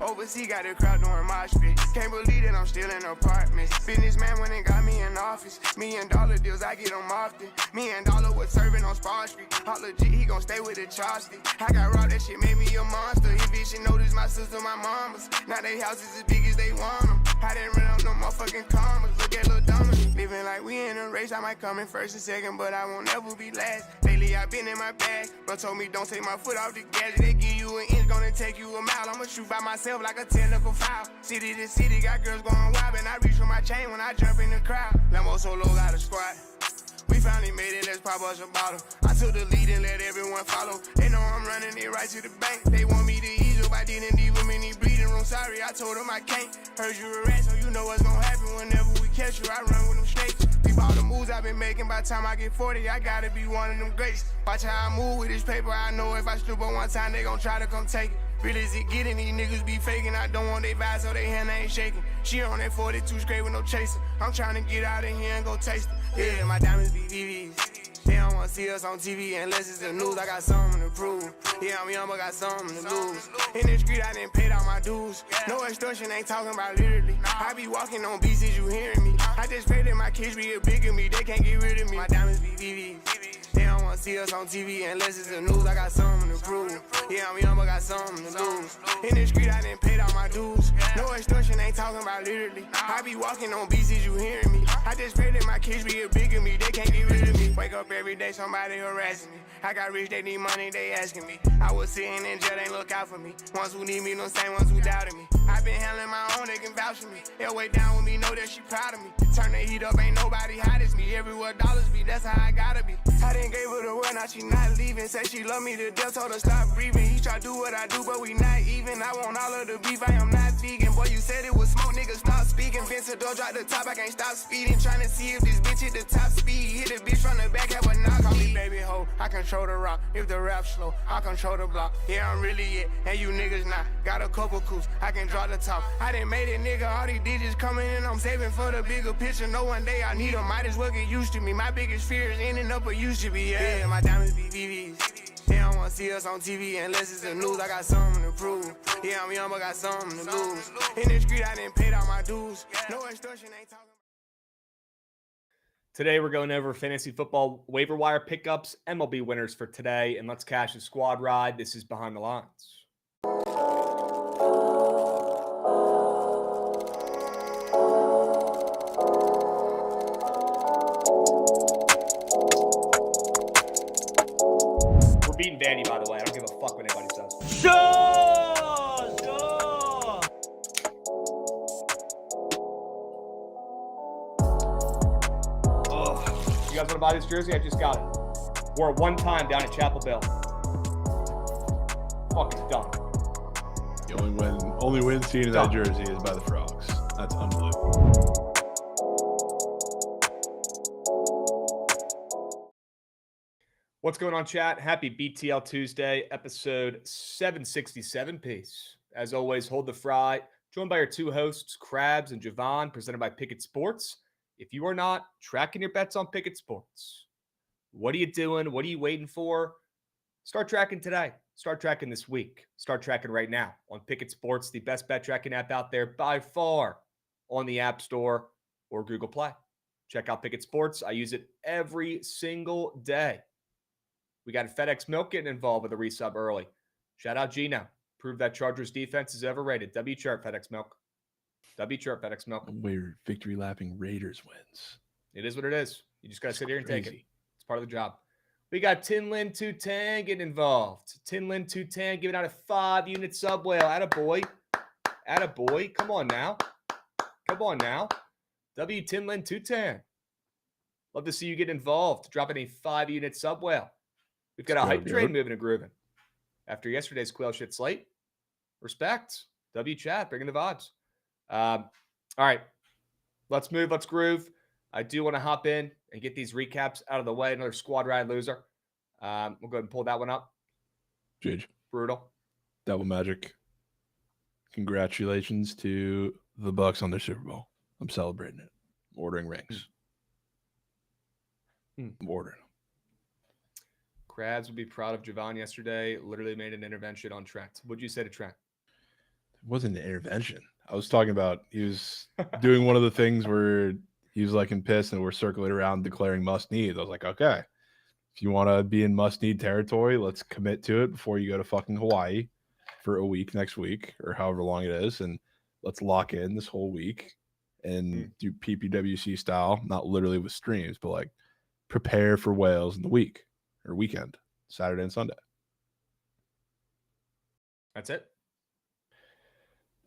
Overseas got a crowd doing mosh pit. Can't believe that I'm still in apartments. Businessman went and got me in office. $1 million deals, I get them often. $1 million was serving on Spar Street. All legit, he gon' stay with the chopstick. I got robbed, that shit made me a monster. Eviction notice, my sister, my mamas. Now they houses as big as they want them. I didn't run up no motherfucking commas. Look at Lil Dominic. Living like we in a race. I might come in first and second, but I won't ever be last. Lately I been in my bag. Bro told me don't take my foot off the gas. They give you an inch, gonna take you a mile. I'ma shoot by myself like a technical foul. City to city, got girls going wild, and I reach for my chain when I jump in the crowd. Lambo Solo got a squad. We finally made it, let's pop us a bottle. I took the lead and let everyone follow. They know I'm running it right to the bank. They want me to ease up, I didn't leave them in the bleeding room. Sorry, I told them I can't. Heard you a rat, so you know what's gonna happen whenever we catch you. I run with them snakes. Peep all the moves I've been making. By the time I get 40, I gotta be one of them greats. Watch how I move with this paper. I know if I slip on one time, they gon' try to come take it. Real as it getting, these niggas be faking. I don't want they vibes, so they hand ain't shaking. She on that 42 straight with no chaser. I'm trying to get out of here and go taste it. Yeah, my diamonds be VVs. They don't wanna see us on TV unless it's the news. I got something to prove. Yeah, I'm young, but got something to lose. In the street, I didn't pay all my dues. No extortion, ain't talking about literally. I be walking on beats, is you hearing me? I just pray that my kids be a bigger me. They can't get rid of me. My diamonds be VVs. They don't wanna see us on TV unless it's the news. I got something to prove. Yeah, I'm young, but got something to lose. In the street, I didn't pay all my dues. No extortion, ain't talking about literally. I be walking on beats, is you hearing me? I just pray that my kids be a bigger me. They can't get rid of me. Wake up every day, somebody harassing me. I got rich, they need money, they asking me. I was sitting in jail, they look out for me. Ones who need me, no same ones who doubted me. I been handling my own, they can vouch for me. They'll way down with me, know that she proud of me. Turn the heat up, ain't nobody hot as me. Everywhere dollars be, that's how I gotta be. I didn't gave her the word, now she not leaving. Say she love me to death, told her stop breathing. He try to do what I do, but we not even. I want all of the beef, I am not vegan. Boy, you said it was smoke, nigga, stop speaking. Vincent door drop the top, I can't stop speeding. Trying to see if this bitch hit the top speed. Hit the bitch from the back, have a knock. Call me baby ho, I control the rock. If the rap slow, I control the block. Yeah, I'm really it, and you niggas not. Got a couple coups, I can draw the top. I done made it, nigga, all these digits coming in. I'm saving for the bigger picture. No one day I need them, might as well get used to me. My biggest fear is ending up what used to be. Yeah, my diamonds be VVs. They don't wanna see us on TV unless it's the news. I got something to prove. Yeah, I'm young, but got something to lose. In the street, I didn't pay all my dues. No extortion, ain't talking. Today, we're going over fantasy football waiver wire pickups, MLB winners for today, and let's cash a squad ride. This is Behind the Lines. We're beating Vandy, by the way. I don't give a fuck what anybody says. Sure. You guys want to buy this jersey? I just got it. Wore it one time down at Chapel Bill. Fucking done. The only win seen in that jersey is by the Frogs. That's unbelievable. What's going on, chat? Happy BTL Tuesday, episode 767. Peace. As always, hold the fry. Joined by our two hosts, Krabs and Jovan, presented by Bookit Sports. If you are not tracking your bets on Bookit Sports, what are you doing? What are you waiting for? Start tracking today. Start tracking this week. Start tracking right now on Bookit Sports, the best bet tracking app out there by far on the App Store or Google Play. Check out Bookit Sports. I use it every single day. We got FedEx Milk getting involved with a resub early. Shout out Gino. Prove that Chargers defense is overrated. W chart FedEx Milk. W chart FedEx Milk. Weird victory lapping Raiders wins. It is what it is. You just got to sit here and take it. It's part of the job. We got Tinlin 210 getting involved. Tinlin 210 giving out a 5-unit sub whale. Attaboy. Attaboy. Come on now. Come on now. W Tinlin 210. Love to see you get involved. Dropping a 5-unit sub whale. We've got a hype train moving and grooving. After yesterday's quail shit slate. Respect. W chat. Bringing the vibes. All right, let's move. Let's groove. I do want to hop in and get these recaps out of the way. Another squad ride loser. We'll go ahead and pull that one up. Jage. Brutal. Double magic. Congratulations to the Bucks on their Super Bowl. I'm celebrating it. I'm ordering rings. I'm ordering them. Krabs would be proud of Jovan yesterday. Literally made an intervention on Trent. What'd you say to Trent? wasn't an intervention. I was talking about he was doing one of the things where he was like in piss and we're circling around declaring must need. I was like, okay, if you want to be in must need territory, let's commit to it before you go to fucking Hawaii for a week next week or however long it is. And let's lock in this whole week and do PPWC style, not literally with streams, but like prepare for Wales in the week or weekend, Saturday and Sunday. That's it.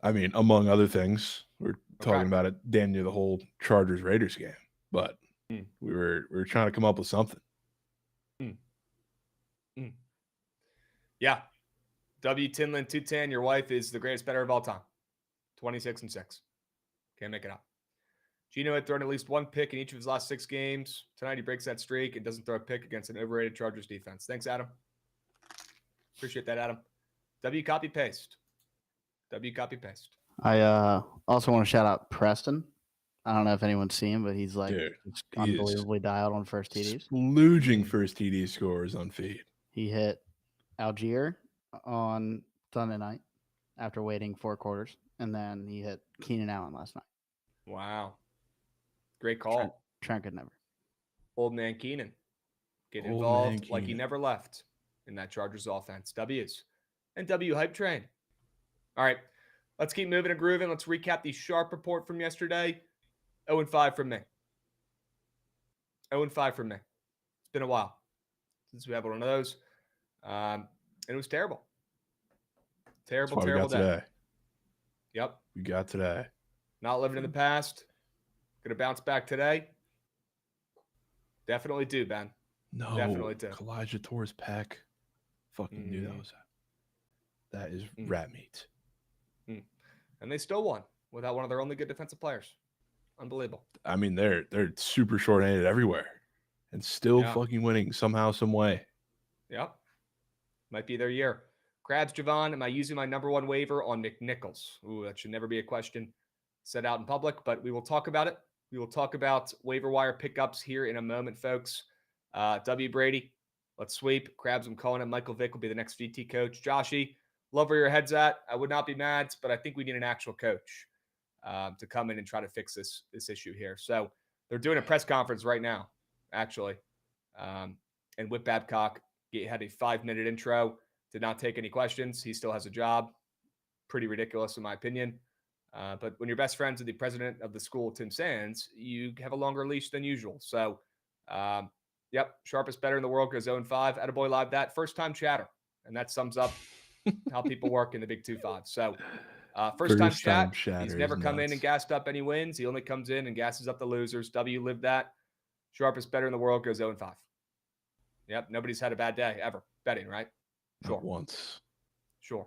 I mean, among other things, we're talking about it damn near the whole Chargers Raiders game, but we were trying to come up with something. Yeah. W. Tinlin 210, your wife is the greatest bettor of all time. 26-6. Can't make it up. Gino had thrown at least one pick in each of his last 6 games. Tonight he breaks that streak and doesn't throw a pick against an overrated Chargers defense. Thanks, Adam. Appreciate that, Adam. W. Copy paste. W. Copy paste. I also want to shout out Preston. I don't know if anyone's seen him, but he's like unbelievably dialed on first TDs. Splurging first TD scores on feed. He hit Algier on Sunday night after waiting 4 quarters, and then he hit Keenan Allen last night. Wow. Great call. Trent could never. Old man Keenan. Get involved like he never left in that Chargers offense. W's. And W hype train. All right. Let's keep moving and grooving. Let's recap the Sharp report from yesterday. 0-5 from me. 0-5 from me. It's been a while since we had one of those. And it was terrible. Terrible day. Today. Yep. We got today. Not living in the past. Going to bounce back today. Definitely do, Ben. No. Definitely do. Kalijah Torres Peck. Fucking knew that was that is rat meat. And they still won without one of their only good defensive players. Unbelievable. I mean, they're super short-handed everywhere and still fucking winning somehow, some way. Yep. Might be their year. Krabs Jovan, am I using my number 1 waiver on McNichols? Ooh, that should never be a question said out in public, but we will talk about it. We will talk about waiver wire pickups here in a moment, folks. W. Brady, let's sweep. Krabs, I'm calling it. Michael Vick will be the next VT coach. Joshy, love where your head's at. I would not be mad, but I think we need an actual coach to come in and try to fix this issue here. So they're doing a press conference right now, actually. And Whit Babcock had a 5-minute intro, did not take any questions. He still has a job. Pretty ridiculous, in my opinion. But when you're best friends with the president of the school, Tim Sands, you have a longer leash than usual. So, yep, sharpest better in the world goes 0-5. Attaboy live that. First-time chatter. And that sums up how people work in the Big 2-5. So, first-time chat. He's never come in and gassed up any wins. He only comes in and gasses up the losers. W lived that. Sharpest better in the world goes 0-5. Yep, nobody's had a bad day ever betting, right? Sure. Not once. Sure.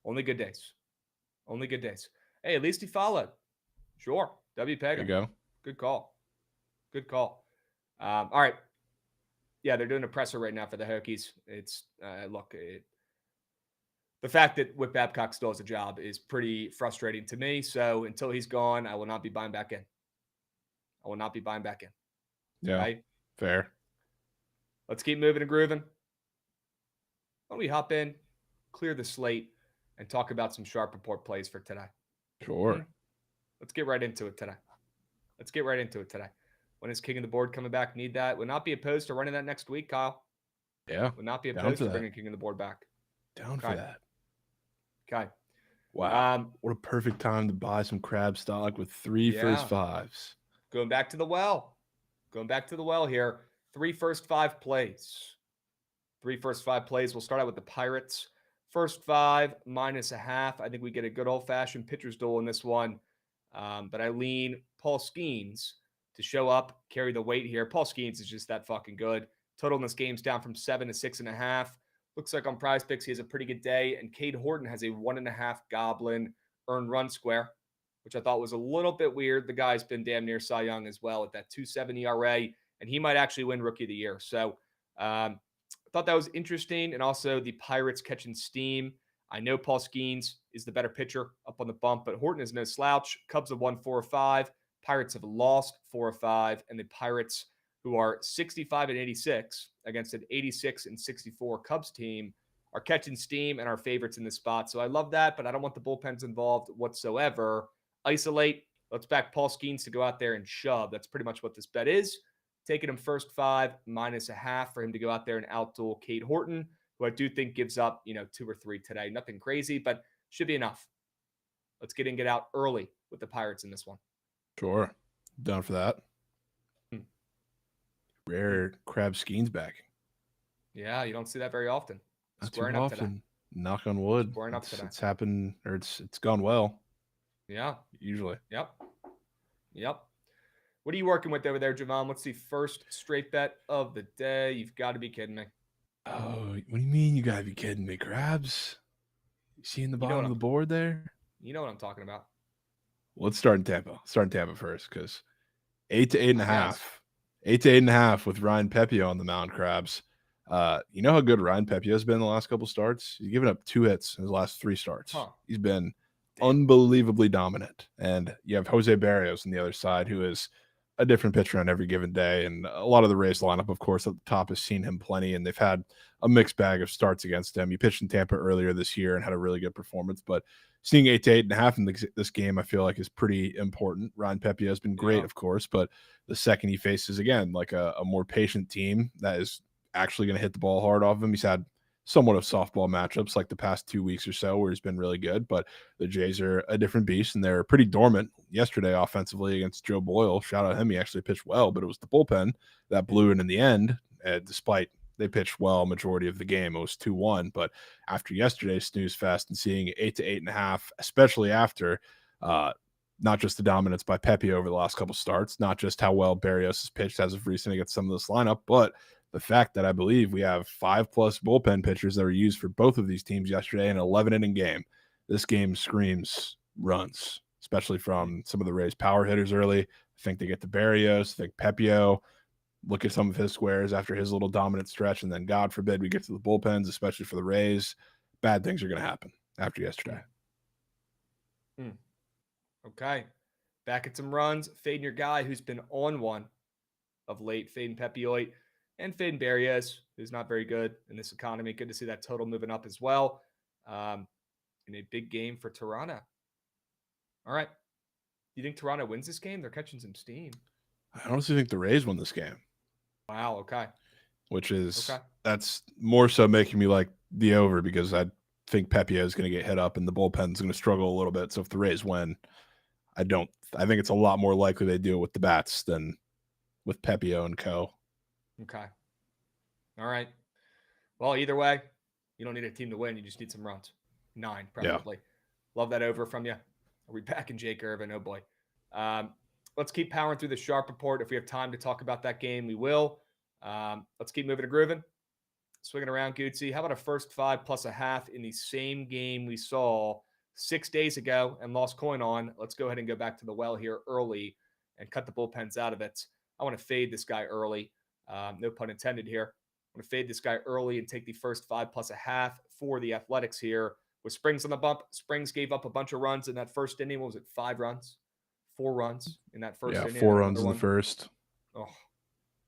Only good days. Only good days. Hey, at least he followed. Sure. W. Pega. There you go. Good call. Good call. All right. Yeah, they're doing a presser right now for the Hokies. It's, the fact that Whit Babcock still has a job is pretty frustrating to me. So until he's gone, I will not be buying back in. I will not be buying back in. Yeah. Right? Fair. Let's keep moving and grooving. Why don't we hop in, clear the slate, and talk about some Sharp Report plays for today? Sure. Let's get right into it today. When is King of the Board coming back? Need that. Would not be opposed to running that next week, Kyle. Yeah. Would not be opposed to bringing King of the Board back. Down for that. Okay. Wow. What a perfect time to buy some crab stock with 3 first fives. Going back to the well here. 3 first 5 plays. 3 first 5 plays. We'll start out with the Pirates. First 5 -0.5. I think we get a good old-fashioned pitcher's duel in this one. But I lean Paul Skeens to show up, carry the weight here. Paul Skeens is just that fucking good. Total in this game's down from 7 to 6.5. Looks like on Prize Picks he has a pretty good day. And Cade Horton has a 1.5 Goblin earned run square, which I thought was a little bit weird. The guy's been damn near Cy Young as well at that 2.7 ERA, and he might actually win Rookie of the Year. So I thought that was interesting. And also the Pirates catching steam. I know Paul Skeens is the better pitcher up on the bump, but Horton is no slouch. Cubs have won 4 of 5. Pirates have lost 4 of 5. And the Pirates, who are 65 and 86 against an 86 and 64 Cubs team, are catching steam and our favorites in this spot. So I love that, but I don't want the bullpens involved whatsoever. Isolate. Let's back Paul Skeens to go out there and shove. That's pretty much what this bet is. Taking him first 5 -0.5 for him to go out there and outduel Cade Horton, who I do think gives up, 2 or 3 today. Nothing crazy, but should be enough. Let's get out early with the Pirates in this one. Sure. Down for that. Rare Krabs Skeens backing. Yeah, you don't see that very often. Not too often. Knock on wood. Squaring up today. It's happened, or it's gone well. Yeah. Usually. Yep. What are you working with over there, Jovan? What's the first straight bet of the day? You've got to be kidding me. Oh, what do you mean you gotta be kidding me, Krabs? You seeing the bottom of the board there? You know what I'm talking about. Well, let's start in Tampa. Start in Tampa first, because 8 to 8.5. 8 to 8.5 with Ryan Pepio on the mound, Krabs. You know how good Ryan Pepio has been the last couple starts? He's given up 2 hits in his last 3 starts. He's been unbelievably dominant. And you have Jose Barrios on the other side, who is a different pitcher on every given day. And a lot of the Rays lineup, of course, at the top has seen him plenty, and they've had a mixed bag of starts against him. He pitched in Tampa earlier this year and had a really good performance, but seeing 8 to 8.5 in this game, I feel like is pretty important. Ryan Pepio has been great, of course, but the second he faces, again, like a more patient team that is actually going to hit the ball hard off him. He's had somewhat of softball matchups like the past 2 weeks or so where he's been really good, but the Jays are a different beast, and they're pretty dormant yesterday offensively against Joe Boyle. Shout out him. He actually pitched well, but it was the bullpen that blew it in the end, despite they pitched well majority of the game. It was 2-1, but after yesterday's snooze fest and seeing 8 to 8.5, especially after not just the dominance by Pepio over the last couple starts, not just how well Barrios has pitched as of recent against some of this lineup, but the fact that I believe we have 5+ bullpen pitchers that were used for both of these teams yesterday in an 11-inning game. This game screams runs, especially from some of the Rays' power hitters early. I think they get to Barrios. I think Pepio. Look at some of his squares after his little dominant stretch, and then God forbid we get to the bullpens, especially for the Rays. Bad things are going to happen after yesterday. Okay. Back at some runs. Fading your guy who's been on one of late. Fading Pepioit and fading Barrios, who's not very good in this economy. Good to see that total moving up as well. In a big game for Toronto. All right. Do you think Toronto wins this game? They're catching some steam. I honestly think the Rays won this game. Wow, okay. Which is, that's more so making me like the over, because I think Pepio is going to get hit up and the bullpen is going to struggle a little bit. So if the Rays win, I think it's a lot more likely they do it with the bats than with Pepio and co. Okay. All right. Well, either way, you don't need a team to win. You just need some runs. 9, probably. Yeah. Love that over from you. Are we back in Jake Irvin? Oh, boy. Let's keep powering through the Sharp Report. If we have time to talk about that game, we will. Let's keep moving to grooving. Swinging around, Gootsy. How about a first 5 plus a half in the same game we saw 6 days ago and lost coin on? Let's go ahead and go back to the well here early and cut the bullpens out of it. I want to fade this guy early. No pun intended here. I want to fade this guy early and take the first 5 plus a half for the Athletics here. With Springs on the bump, Springs gave up a bunch of runs in that first inning. What was it, 5 runs? 4 runs in that first inning. 4 runs in the first. Oh,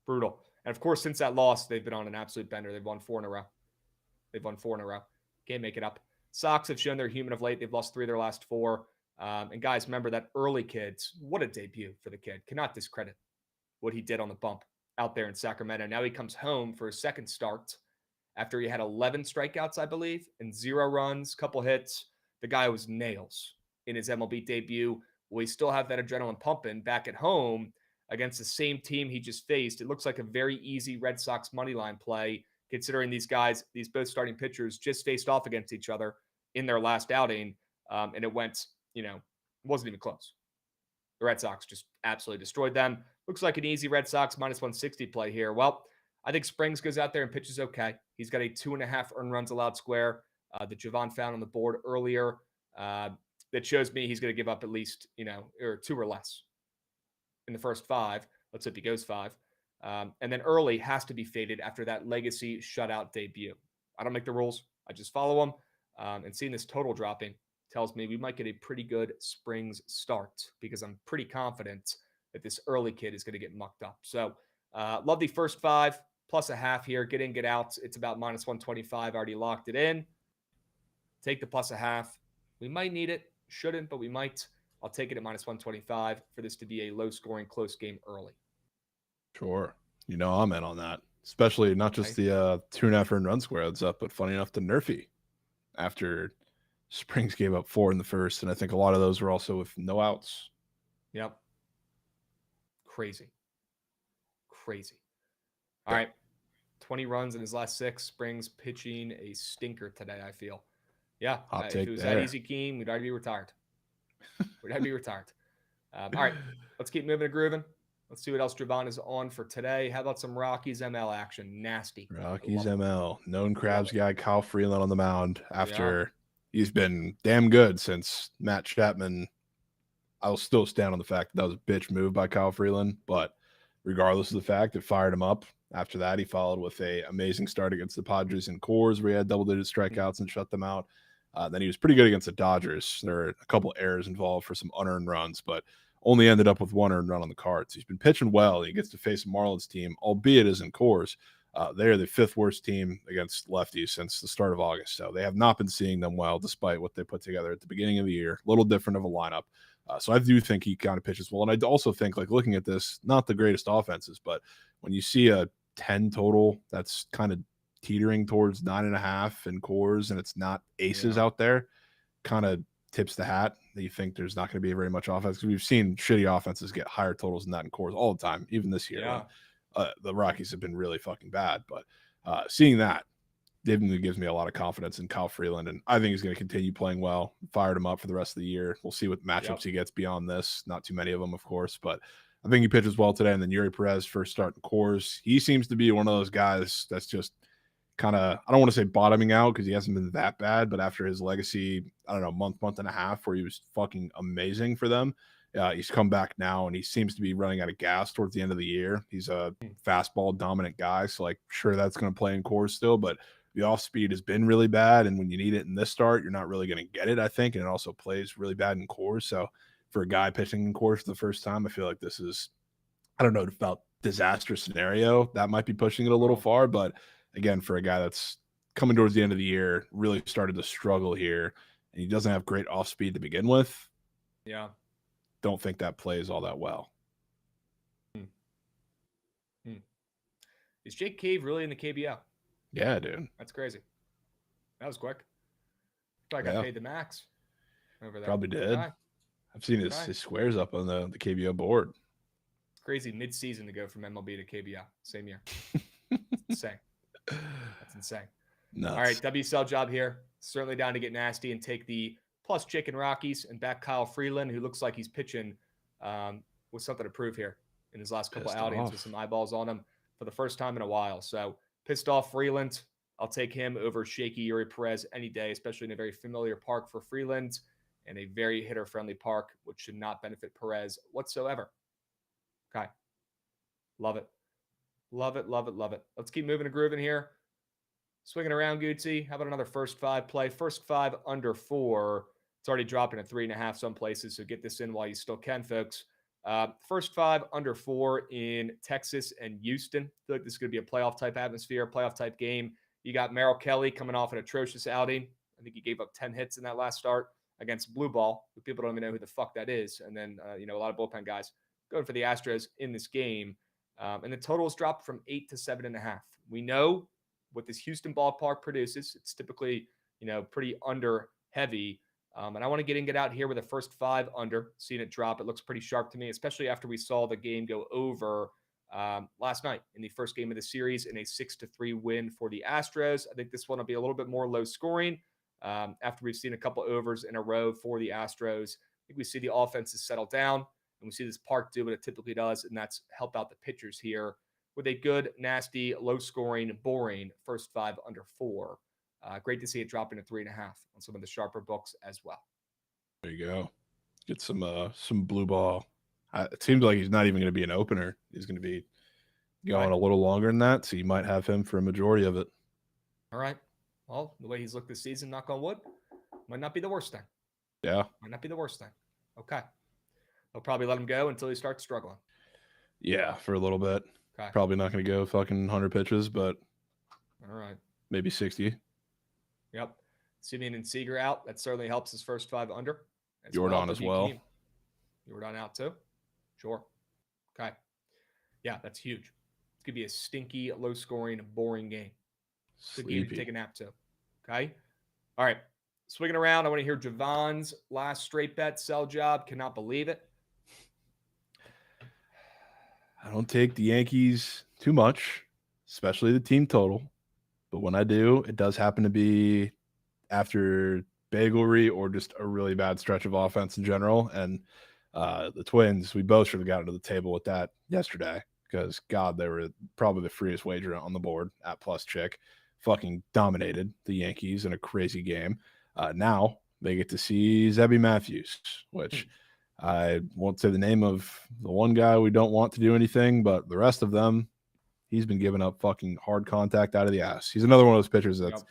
brutal. And, of course, since that loss, they've been on an absolute bender. They've won 4 in a row. Can't make it up. Sox have shown they're human of late. They've lost 3 of their last 4. And, guys, remember that early kid's, what a debut for the kid. Cannot discredit what he did on the bump out there in Sacramento. Now he comes home for his second start after he had 11 strikeouts, I believe, and 0 runs, couple hits. The guy was nails in his MLB debut. Will he still have that adrenaline pumping back at home against the same team he just faced? It looks like a very easy Red Sox money line play, considering these guys, these both starting pitchers, just faced off against each other in their last outing. And it went, wasn't even close. The Red Sox just absolutely destroyed them. Looks like an easy Red Sox minus 160 play here. Well, I think Springs goes out there and pitches okay. He's got a 2.5 earned runs allowed square that Jovan found on the board earlier. That shows me he's going to give up at least, or 2 or less in the first 5. Let's hope he goes 5. And then early has to be faded after that legacy shutout debut. I don't make the rules. I just follow them. And seeing this total dropping tells me we might get a pretty good Springs start, because I'm pretty confident that this early kid is going to get mucked up. So love the first 5. plus a half here. Get in, get out. It's about minus 125. Already locked it in. Take the plus a half. We might need it. Shouldn't, but we might. I'll take it at minus 125 for this to be a low-scoring, close game early. Sure. I'm in on that. Especially not just the 2.5 earned run square heads up, but funny enough, the Nerfy after Springs gave up 4 in the first. And I think a lot of those were also with no outs. Yep. Crazy. All right. 20 runs in his last 6. Springs pitching a stinker today, I feel. Yeah. Hot If take it was there. that easy, Keen, we'd already be retired. All right. Let's keep moving and grooving. Let's see what else Jovan is on for today. How about some Rockies ML action? Nasty. Rockies ML. Known Krabs guy Kyle Freeland on the mound after he's been damn good since Matt Chapman. I'll still stand on the fact that was a bitch move by Kyle Freeland, but regardless of the fact, it fired him up. After that, he followed with a amazing start against the Padres in Coors, where he had double-digit strikeouts and shut them out. Then he was pretty good against the Dodgers. There were a couple errors involved for some unearned runs, but only ended up with 1 earned run on the cards. He's been pitching well. He gets to face a Marlins team, albeit as in Coors. They are the 5th worst team against lefties since the start of August. So they have not been seeing them well, despite what they put together at the beginning of the year. A little different of a lineup. So I do think he kind of pitches well. And I also think, like, looking at this, not the greatest offenses, but when you see a 10 total that's kind of teetering towards 9.5 in Coors and it's not aces out there, kind of tips the hat that you think there's not going to be very much offense. Because we've seen shitty offenses get higher totals than that in Coors all the time, even this year. Yeah. The Rockies have been really fucking bad. But seeing that definitely gives me a lot of confidence in Kyle Freeland, and I think he's going to continue playing well. Fired him up for the rest of the year. We'll see what matchups he gets beyond this. Not too many of them, of course, but I think he pitches well today. And then Yuri Perez first start in Coors. He seems to be one of those guys that's just kind of, I don't want to say bottoming out because he hasn't been that bad, but after his legacy, I don't know, month and a half where he was fucking amazing for them, he's come back now and he seems to be running out of gas towards the end of the year. He's a fastball dominant guy, so like sure that's going to play in Coors still, but the off speed has been really bad, and when you need it in this start, you're not really going to get it, I think, and it also plays really bad in Coors. So for a guy pitching in Coors for the first time, I feel like this is, I don't know about disaster scenario. That might be pushing it a little far, but again, for a guy that's coming towards the end of the year, really started to struggle here, and he doesn't have great off speed to begin with. Yeah. Don't think that plays all that well. Is Jake Cave really in the KBO? Yeah, dude. That's crazy. That was quick. Probably got paid the max over there. Probably did. Okay. I've seen his squares up on the KBO board. It's crazy mid-season to go from MLB to KBO. Same year. Insane. That's insane. Nuts. All right, WSL job here. Certainly down to get nasty and take the plus Chicken Rockies and back Kyle Freeland, who looks like he's pitching with something to prove here in his last couple outings with some eyeballs on him for the first time in a while. So pissed off Freeland. I'll take him over shaky Yuri Perez any day, especially in a very familiar park for Freeland and a very hitter-friendly park, which should not benefit Perez whatsoever. Okay. Love it. Love it, love it, love it. Let's keep moving and grooving here. Swinging around, Gucci. How about another first 5 play? First 5 under 4. It's already dropping at 3.5 some places, so get this in while you still can, folks. First 5 under 4 in Texas and Houston. I feel like this is going to be a playoff-type atmosphere, playoff-type game. You got Merrill Kelly coming off an atrocious outing. I think he gave up 10 hits in that last start against Blue Ball. People don't even know who the fuck that is. And then, a lot of bullpen guys going for the Astros in this game. And the total has dropped from 8 to 7.5. We know what this Houston ballpark produces. It's typically, pretty under heavy. And I want to get out here with the first 5 under, seeing it drop. It looks pretty sharp to me, especially after we saw the game go over last night in the first game of the series in a 6-3 win for the Astros. I think this one will be a little bit more low scoring after we've seen a couple overs in a row for the Astros. I think we see the offenses settle down, and we see this park do what it typically does, and that's help out the pitchers here with a good, nasty, low-scoring, boring first 5 under 4. Great to see it dropping to 3.5 on some of the sharper books as well. There you go. Get some blue ball. It seems like he's not even going to be an opener. He's going to be going a little longer than that, so you might have him for a majority of it. All right. Well, the way he's looked this season, knock on wood, might not be the worst thing. Yeah. Might not be the worst thing. Okay. They'll probably let him go until he starts struggling. Yeah, for a little bit. Okay. Probably not going to go fucking 100 pitches, but All right. maybe 60. Yep. Simeon and Seager out. That certainly helps his first 5 under. Jordan as well. Jordan out too. Sure. Okay. Yeah, that's huge. It's going to be a stinky, low-scoring, boring game. Good game to take a nap too. Okay? All right. Swinging around, I want to hear Jovan's last straight bet sell job. Cannot believe it. I don't take the Yankees too much, especially the team total. But when I do, it does happen to be after Bagelry or just a really bad stretch of offense in general. And the Twins, we both should have gotten to the table with that yesterday because, God, they were probably the freest wager on the board at plus chick. Fucking dominated the Yankees in a crazy game. Now they get to see Zebby Matthews, which I won't say the name of the one guy we don't want to do anything, but the rest of them, he's been giving up fucking hard contact out of the ass. He's another one of those pitchers that's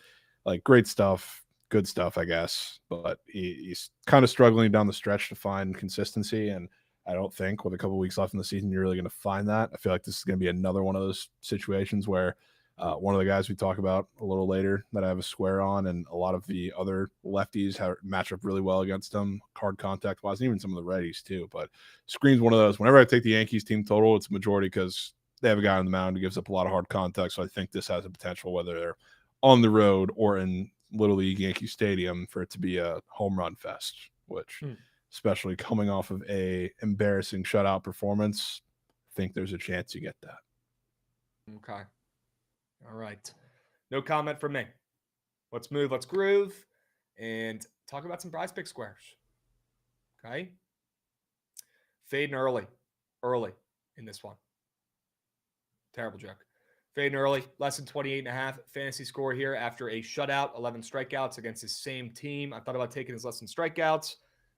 like great stuff, good stuff, I guess, but he's kind of struggling down the stretch to find consistency. And I don't think with a couple weeks left in the season, you're really going to find that. I feel like this is going to be another one of those situations where one of the guys we talk about a little later that I have a square on, and a lot of the other lefties match up really well against him, hard contact wise, and even some of the righties too. But Screen's one of those. Whenever I take the Yankees team total, it's a majority because they have a guy on the mound who gives up a lot of hard contact. So I think this has a potential, whether they're on the road or in Little League Yankee Stadium, for it to be a home run fest, which especially coming off of a embarrassing shutout performance, I think there's a chance you get that. Okay. All right. No comment from me. Let's move, let's groove, and talk about some prize pick squares. Okay. Fading early in this one. Terrible joke. Fading early, less than 28.5 fantasy score here after a shutout, 11 strikeouts against his same team. I thought about taking his less than strikeouts.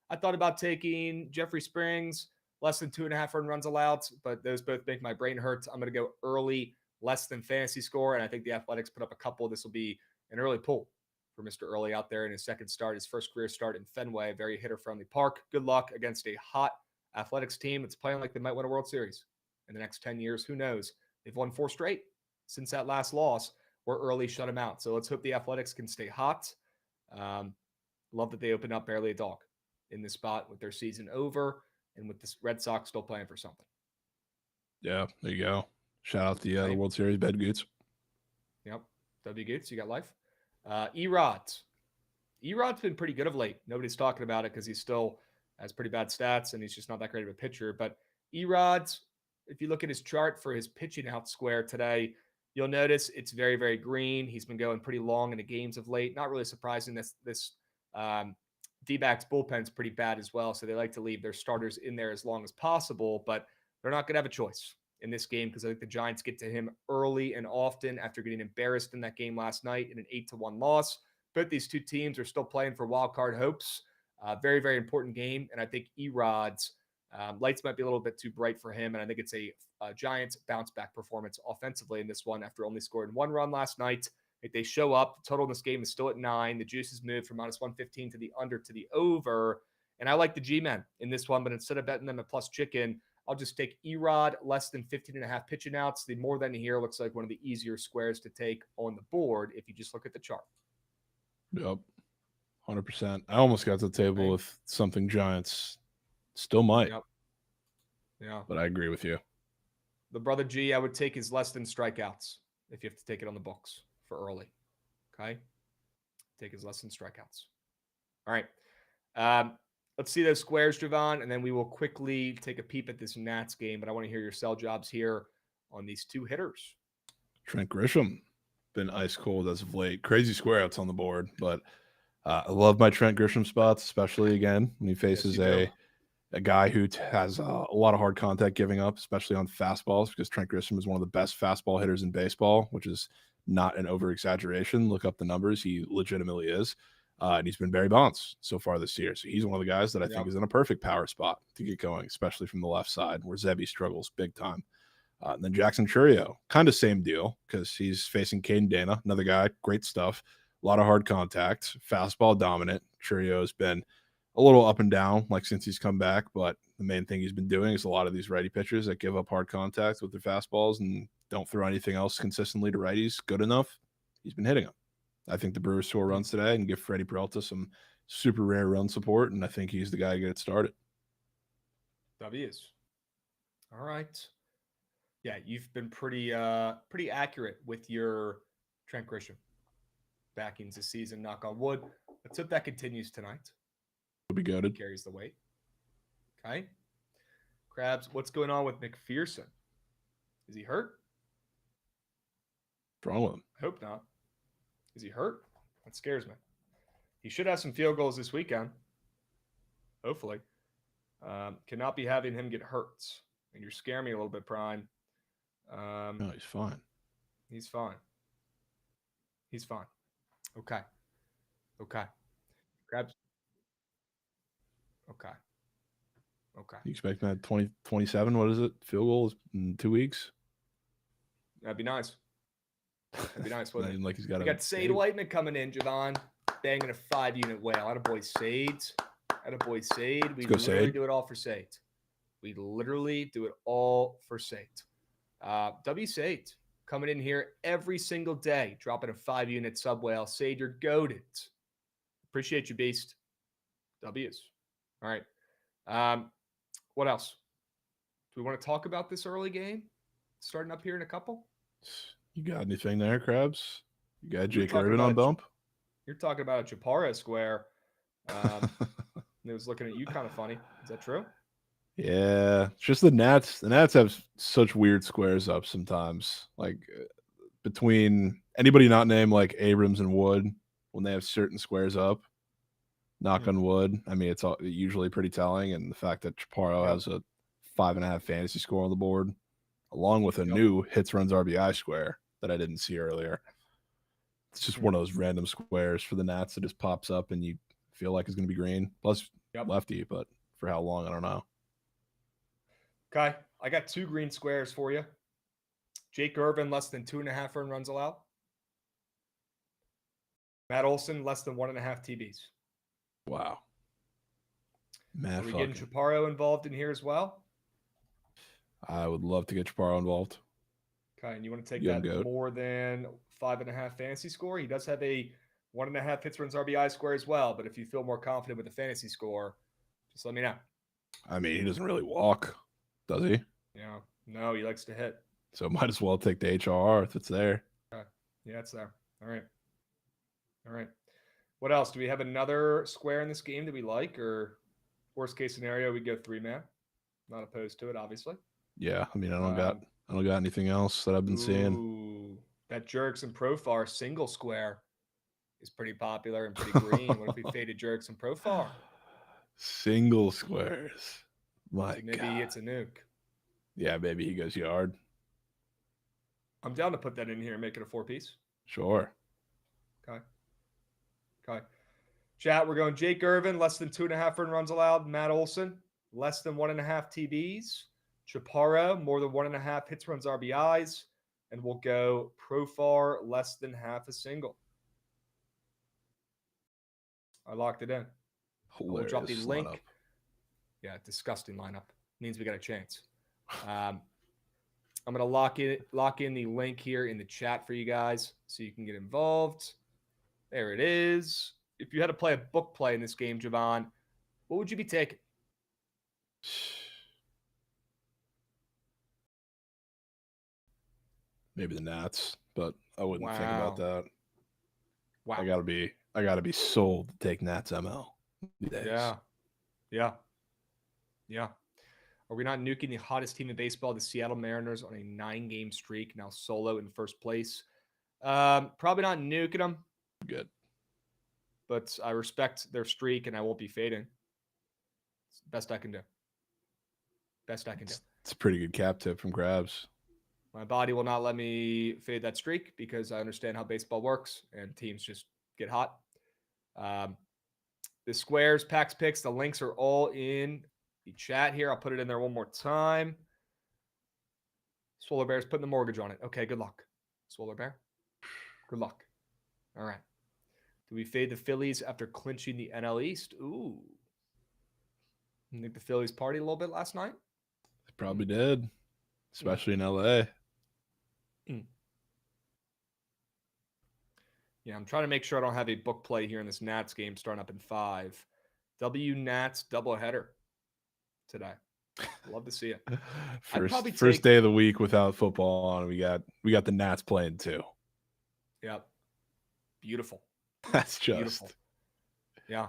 I thought about taking Jeffrey Springs, less than 2.5 earned runs allowed, but those both make my brain hurt. I'm going to go early, less than fantasy score, and I think the Athletics put up a couple. This will be an early pull for Mr. Early out there in his second start, his first career start in Fenway, a very hitter-friendly park. Good luck against a hot Athletics team that's playing like they might win a World Series in the next 10 years. Who knows? They've won 4 straight since that last loss where Early shut him out. So let's hope the Athletics can stay hot. Love that they opened up barely a dog in this spot with their season over and with the Red Sox still playing for something. Yeah, there you go. Shout out the World Series bed Goots. Yep. W. Goots, you got life. Erod's been pretty good of late. Nobody's talking about it because he still has pretty bad stats and he's just not that great of a pitcher. But Erod's, if you look at his chart for his pitching out square today, you'll notice it's very, very green. He's been going pretty long in the games of late. Not really surprising. This D-backs bullpen's pretty bad as well, so they like to leave their starters in there as long as possible, but they're not going to have a choice in this game because I think the Giants get to him early and often after getting embarrassed in that game last night in an 8-1 loss. Both these two teams are still playing for wild card hopes. Very, very important game, and I think Erod's lights might be a little bit too bright for him, and I think it's a Giants bounce-back performance offensively in this one after only scoring 1 run last night. If they show up, the total in this game is still at 9. The juices moved from -115 to the under to the over, and I like the G-men in this one, but instead of betting them at plus chicken, I'll just take Erod less than 15.5 pitching outs. The more than here looks like one of the easier squares to take on the board if you just look at the chart. Yep, 100%. I almost got to the table with something Giants still might. Yep. Yeah. But I agree with you. The brother G, I would take his less than strikeouts if you have to take it on the books for early. Okay? Take his less than strikeouts. All right. Let's see those squares, Jovan, and then we will quickly take a peep at this Nats game. But I want to hear your sell jobs here on these two hitters. Trent Grisham, been ice cold as of late. Crazy square outs on the board, but I love my Trent Grisham spots, especially again when he faces a guy who has a lot of hard contact giving up, especially on fastballs, because Trent Grisham is one of the best fastball hitters in baseball, which is not an over-exaggeration. Look up the numbers. He legitimately is. And he's been Barry Bonds so far this year. So he's one of the guys that I think is in a perfect power spot to get going, especially from the left side where Zebby struggles big time. And then Jackson Chourio, kind of same deal because he's facing Caden Dana, another guy, great stuff. A lot of hard contact, fastball dominant. Chourio has been a little up and down, like since he's come back. But the main thing he's been doing is a lot of these righty pitchers that give up hard contact with their fastballs and don't throw anything else consistently to righties good enough. He's been hitting them. I think the Brewers score runs today and give Freddie Peralta some super rare run support, and I think he's the guy to get it started. W's. All right. Yeah, you've been pretty accurate with your Trent Grisham backings this season. Knock on wood. Let's hope that continues tonight. It'll be good. Carries the weight. Okay. Krabs, what's going on with McPherson? Is he hurt? What's wrong with him? I hope not. Is he hurt? That scares me. He should have some field goals this weekend. Hopefully. Cannot be having him get hurt. And you're scaring me a little bit, Prime. No, he's fine. He's fine. He's fine. Okay. Krabs. Okay. You expect that 2027? What is it? Field goals in 2 weeks? That'd be nice. That'd be nice, wouldn't it? Like he's got We got Sade Whiteman coming in, Jovan, banging a 5-unit whale. Attaboy Sade. We literally do it all for Sade. We literally do it all for Sade. W Sade coming in here every single day, dropping a 5-unit sub whale. Sade, you're goated. Appreciate you, beast. W's. All right. What else? Do we want to talk about this early game? Starting up here in a couple? You got anything there, Krabs? You got Jake talking Irvin on about bump? You're talking about a Chaparro square. It was looking at you kind of funny. Is that true? Yeah, it's just the Nats. The Nats have such weird squares up sometimes. Like between anybody not named like Abrams and Wood, when they have certain squares up, knock on wood. I mean, it's usually pretty telling. And the fact that Chaparro has a 5.5 fantasy score on the board, along with a new hits, runs, RBI square that I didn't see earlier. It's just one of those random squares for the Nats that just pops up and you feel like it's going to be green. Plus lefty, but for how long, I don't know. Okay, I got 2 green squares for you. Jake Irvin, less than 2.5 earned runs allowed. Matt Olson, less than 1.5 TBs. Wow. Are we getting Chaparro involved in here as well? I would love to get Chaparro involved. Okay, and you want to take that more than 5.5 fantasy score? He does have a 1.5 hits, runs, RBI square as well. But if you feel more confident with the fantasy score, just let me know. I mean, he doesn't really walk, does he? Yeah, no, he likes to hit. So might as well take the HRR if it's there. Okay. Yeah, it's there. All right. What else? Do we have another square in this game that we like, or worst case scenario, we go 3-man? Not opposed to it, obviously. Yeah, I mean, I don't got anything else that I've been seeing. That Jerks and Profar single square is pretty popular and pretty green. What if we faded Jerks and Profar? Single squares. My so maybe God. It's a nuke. Yeah, maybe he goes yard. I'm down to put that in here and make it a 4-piece. Sure. Okay. Chat, we're going Jake Irvin, less than 2.5 earned runs allowed. Matt Olson, less than 1.5 TBs. Chaparro, more than 1.5 hits, runs, RBIs. And we'll go Profar, less than half a single. I locked it in. We'll drop the link. Lineup. Yeah, disgusting lineup. Means we got a chance. I'm going to lock in the link here in the chat for you guys so you can get involved. There it is. If you had to play a book play in this game, Jovan, what would you be taking? Maybe the Nats, but I wouldn't think about that. Wow. I gotta be sold to take Nats ML. Yeah. Are we not nuking the hottest team in baseball, the Seattle Mariners, on a 9-game streak, now solo in first place? Probably not nuking them. Good. But I respect their streak, and I won't be fading. It's the best I can do. It's a pretty good cap tip from Krabs. My body will not let me fade that streak because I understand how baseball works, and teams just get hot. The squares, packs, picks, the links are all in the chat here. I'll put it in there one more time. Swoller Bear's putting the mortgage on it. Okay, good luck. Swoller Bear, good luck. All right. Do we fade the Phillies after clinching the NL East? Ooh. You think the Phillies partied a little bit last night? They probably did, especially in LA. Yeah, I'm trying to make sure I don't have a book play here in this Nats game starting up in 5. W Nats doubleheader today. Love to see it. First day of the week without football on. We got the Nats playing too. Yep. Beautiful. That's just beautiful. Yeah.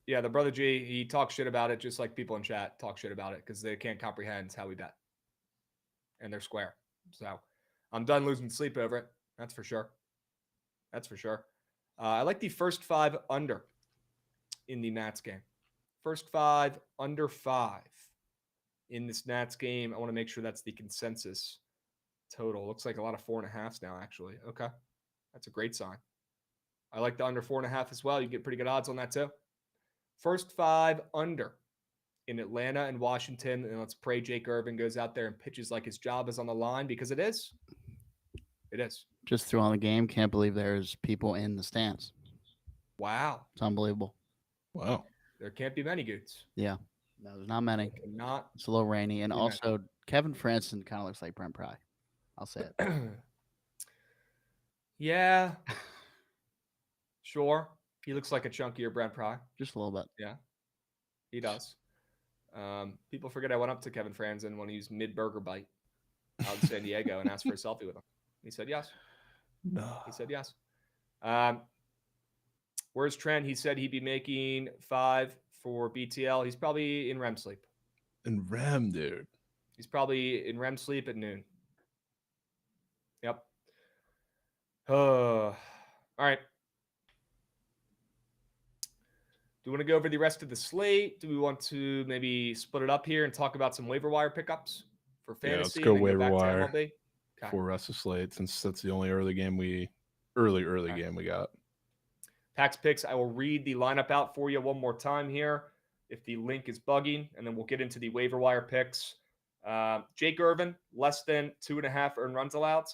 Yeah, the brother G, he talks shit about it just like people in chat talk shit about it because they can't comprehend how we bet. And they're square. So I'm done losing sleep over it. That's for sure. I like the first 5 under in the Nats game. First 5 under 5 in this Nats game. I want to make sure that's the consensus total. Looks like a lot of 4.5s now, actually. Okay. That's a great sign. I like the under 4.5 as well. You get pretty good odds on that too. First 5 under in Atlanta and Washington. And let's pray Jake Irvin goes out there and pitches like his job is on the line because it is. It is. Just threw on the game. Can't believe there's people in the stands. Wow. It's unbelievable. Wow. There can't be many goods. Yeah. No, there's not many. It's a little rainy. And also, Kevin Franson kind of looks like Brent Pry. I'll say it. Yeah. Sure. He looks like a chunkier Brent Pry. Just a little bit. Yeah. He does. People forget I went up to Kevin Franzen when he was mid-burger bite out in San Diego and asked for a selfie with him. He said yes. No. He said yes. Where's Trent? He said he'd be making 5 for BTL. He's probably in REM sleep. In REM, dude. He's probably in REM sleep at noon. Yep. All right. Do we want to go over the rest of the slate? Do we want to maybe split it up here and talk about some waiver wire pickups for fantasy? Yeah, let's go waiver wire okay. for rest of slate since that's the only early game we got. Pax picks. I will read the lineup out for you one more time here if the link is bugging, and then we'll get into the waiver wire picks. Jake Irvin, less than 2.5 earned runs allowed.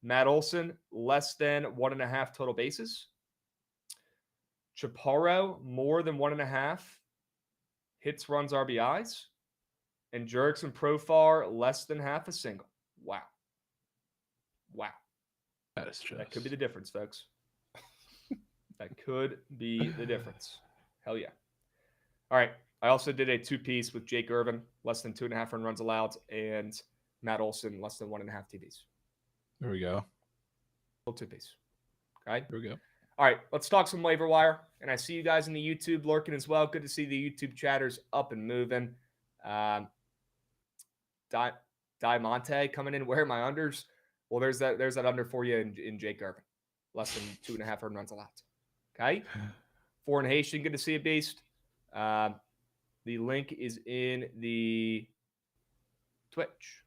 Matt Olson, less than 1.5 total bases. Chaparro, more than 1.5 hits, runs, RBIs. And Jurickson Profar, less than half a single. Wow. That could be the difference, folks. That could be the difference. Hell yeah. All right. I also did a 2-piece with Jake Irvin, less than 2.5 earned runs allowed, and Matt Olson, less than 1.5 TVs. There we go. Little 2-piece. Okay. There we go. All right, let's talk some waiver wire. And I see you guys in the YouTube lurking as well. Good to see the YouTube chatters up and moving. Diamante coming in. Where are my unders? Well, there's that under for you in Jake Irvin. Less than 2.5 earned runs allowed. Okay. Foreign Haitian, good to see you, Beast. The link is in the Twitch.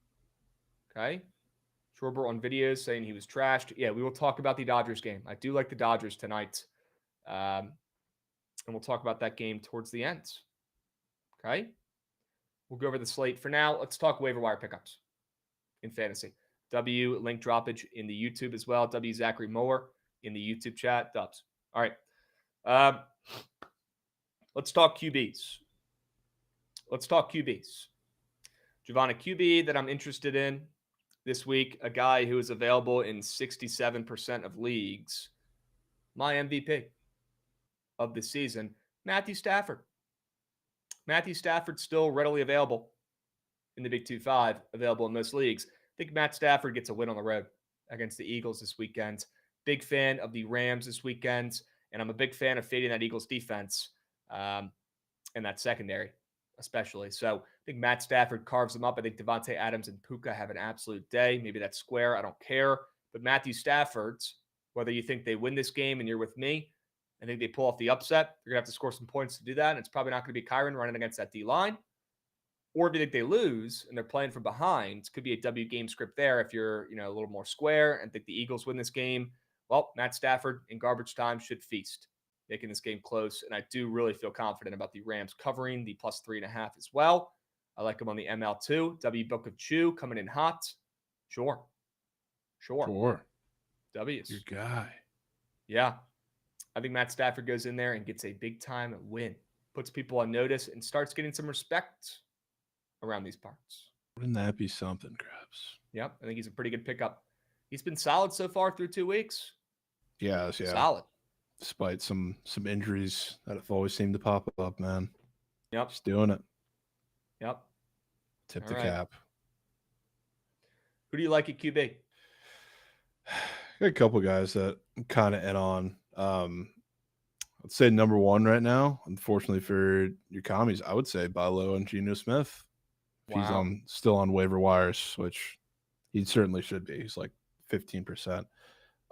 Okay. Schwarber on videos saying he was trashed. Yeah, we will talk about the Dodgers game. I do like the Dodgers tonight. And we'll talk about that game towards the end. Okay? We'll go over the slate. For now, let's talk waiver wire pickups in fantasy. W, link droppage in the YouTube as well. W, Zachary Moore in the YouTube chat. Dubs. All right. Let's talk QBs. Jovan, a QB that I'm interested in this week, a guy who is available in 67% of leagues. My MVP of the season, Matthew Stafford. Matthew Stafford still readily available in the Big 2-5, available in most leagues. I think Matt Stafford gets a win on the road against the Eagles this weekend. Big fan of the Rams this weekend, and I'm a big fan of fading that Eagles defense and that secondary especially. So I think Matt Stafford carves them up. I think Devontae Adams and Puka have an absolute day. Maybe that's square. I don't care. But Matthew Stafford's, whether you think they win this game and you're with me, I think they pull off the upset. You're going to have to score some points to do that. And it's probably not going to be Kyron running against that D-line. Or if you think they lose and they're playing from behind, could be a W game script there if you're, a little more square and think the Eagles win this game. Well, Matt Stafford in garbage time should feast, making this game close. And I do really feel confident about the Rams covering the plus 3.5 as well. I like them on the ML2. W Bookit Squad coming in hot. Sure. W's. Your guy. Yeah. I think Matt Stafford goes in there and gets a big-time win, puts people on notice, and starts getting some respect around these parts. Wouldn't that be something, Krabs? Yep, I think he's a pretty good pickup. He's been solid so far through 2 weeks. Yeah. Solid. Despite some injuries that have always seemed to pop up, man. Yep. Just doing it. Yep. Tip All the right. cap. Who do you like at QB? Got a couple guys that I'm kind of in on. I'd say number one right now, unfortunately for your commies, I would say Bilo and Geno Smith. If he's Wow. still on waiver wires, which he certainly should be. He's like 15%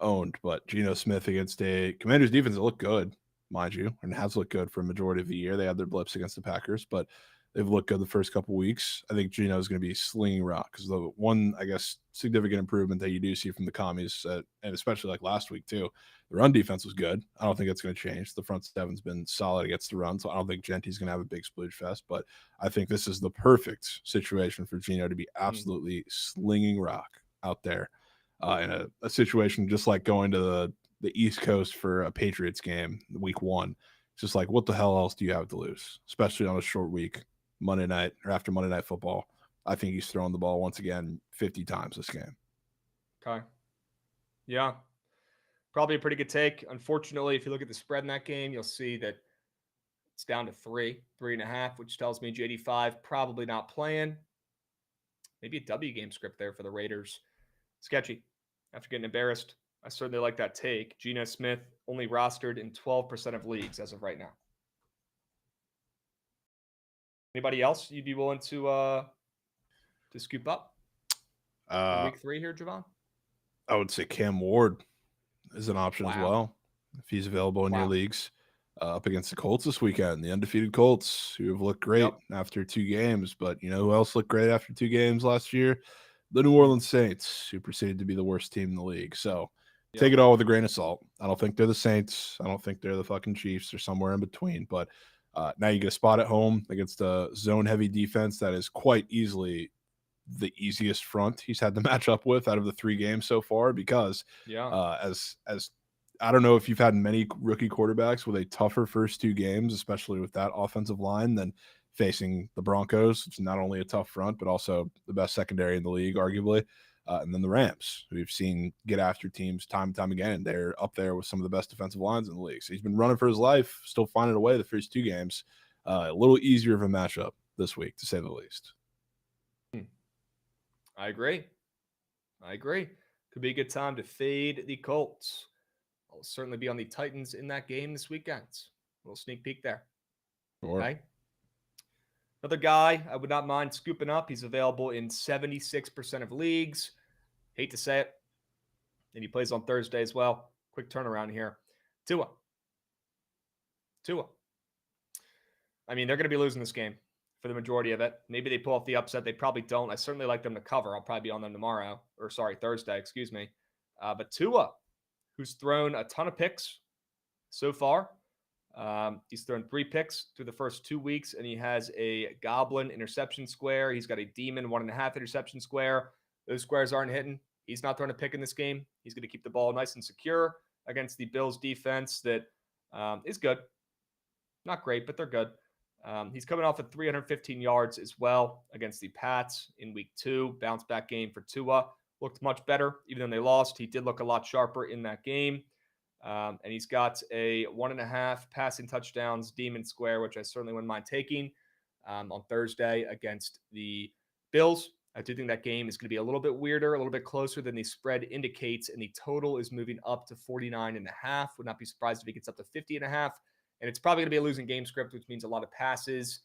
owned. But Geno Smith against a Commanders defense that looked good, mind you, and has looked good for a majority of the year. They had their blips against the Packers, but they've looked good the first couple weeks. I think Geno is going to be slinging rock because the one, I guess, significant improvement that you do see from the commies, and especially like last week too, the run defense was good. I don't think that's going to change. The front seven's been solid against the run, so I don't think Genty's going to have a big splooge fest. But I think this is the perfect situation for Geno to be absolutely slinging rock out there in a situation just like going to the East Coast for a Patriots game, week one. It's just like, what the hell else do you have to lose, especially on a short week, Monday night or after Monday Night Football? I think he's throwing the ball once again 50 times this game. Okay. Yeah. Probably a pretty good take. Unfortunately, if you look at the spread in that game, you'll see that it's down to 3.5, which tells me JD5 probably not playing. Maybe a W game script there for the Raiders. Sketchy. After getting embarrassed, I certainly like that take. Geno Smith only rostered in 12% of leagues as of right now. Anybody else you'd be willing to scoop up for week 3 here, Jovan? I would say Cam Ward is an option as well if he's available in your leagues. Up against the Colts this weekend, the undefeated Colts, who have looked great after 2 games. But you know who else looked great after 2 games last year? The New Orleans Saints, who proceeded to be the worst team in the league. So take it all with a grain of salt. I don't think they're the Saints. I don't think they're the fucking Chiefs or somewhere in between. But now you get a spot at home against a zone-heavy defense that is quite easily the easiest front he's had to match up with out of the 3 games so far, because as I don't know if you've had many rookie quarterbacks with a tougher first 2 games, especially with that offensive line, than facing the Broncos, which is not only a tough front, but also the best secondary in the league, arguably. And then the Rams, who we've seen get after teams time and time again. They're up there with some of the best defensive lines in the league. So he's been running for his life, still finding a way the first 2 games. A little easier of a matchup this week, to say the least. I agree. Could be a good time to fade the Colts. I'll certainly be on the Titans in that game this weekend. A little sneak peek there. Sure. Okay. Another guy I would not mind scooping up. He's available in 76% of leagues. Hate to say it. And he plays on Thursday as well. Quick turnaround here. Tua. I mean, they're going to be losing this game for the majority of it. Maybe they pull off the upset. They probably don't. I certainly like them to cover. I'll probably be on them Thursday, But Tua, who's thrown a ton of picks so far. He's thrown 3 picks through the first 2 weeks, and he has a goblin interception square. He's got a demon 1.5 interception square. Those squares aren't hitting. He's not throwing a pick in this game. He's going to keep the ball nice and secure against the Bills defense that is good. Not great, but they're good. He's coming off at 315 yards as well against the Pats in week 2. Bounce back game for Tua. Looked much better, even though they lost. He did look a lot sharper in that game. And he's got a 1.5 passing touchdowns demon square, which I certainly wouldn't mind taking on Thursday against the Bills. I do think that game is going to be a little bit weirder, a little bit closer than the spread indicates, and the total is moving up to 49.5. Would not be surprised if he gets up to 50.5. And it's probably going to be a losing game script, which means a lot of passes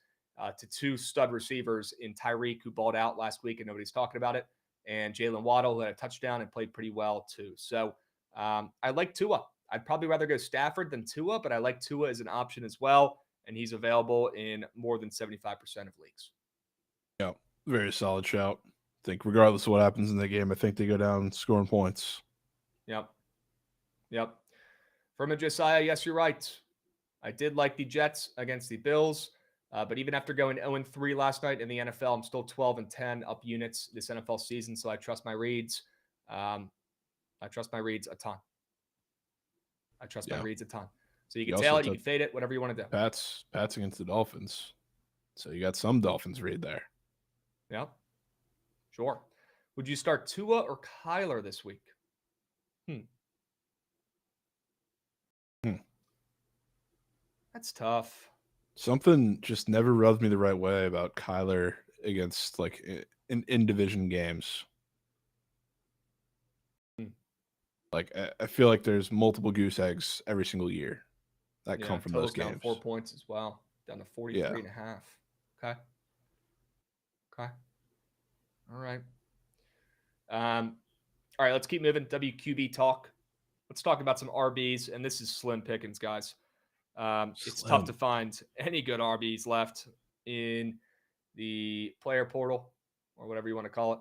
to 2 stud receivers in Tyreek, who balled out last week and nobody's talking about it, and Jalen Waddle, who had a touchdown and played pretty well too. So I like Tua. I'd probably rather go Stafford than Tua, but I like Tua as an option as well, and he's available in more than 75% of leagues. Yeah, very solid shout. I think regardless of what happens in the game, I think they go down scoring points. Yep. Furman Josiah, yes, you're right. I did like the Jets against the Bills, but even after going 0-3 last night in the NFL, I'm still 12-10 up units this NFL season, so I trust my reads. I trust my reads a ton. So you He can also tail it, you took can fade it, whatever you want to do. Pats against the Dolphins. So you got some Dolphins read there. Yeah, sure. Would you start Tua or Kyler this week? That's tough. Something just never rubbed me the right way about Kyler against like in division games. Like I feel like there's multiple goose eggs every single year that come from those Total's down 4 games. points as well, down to 43 Yeah. and a half. Okay. All right. All right, let's keep moving. WQB talk. Let's talk about some RBs, and this is slim pickings, guys. It's tough to find any good RBs left in the player portal or whatever you want to call it.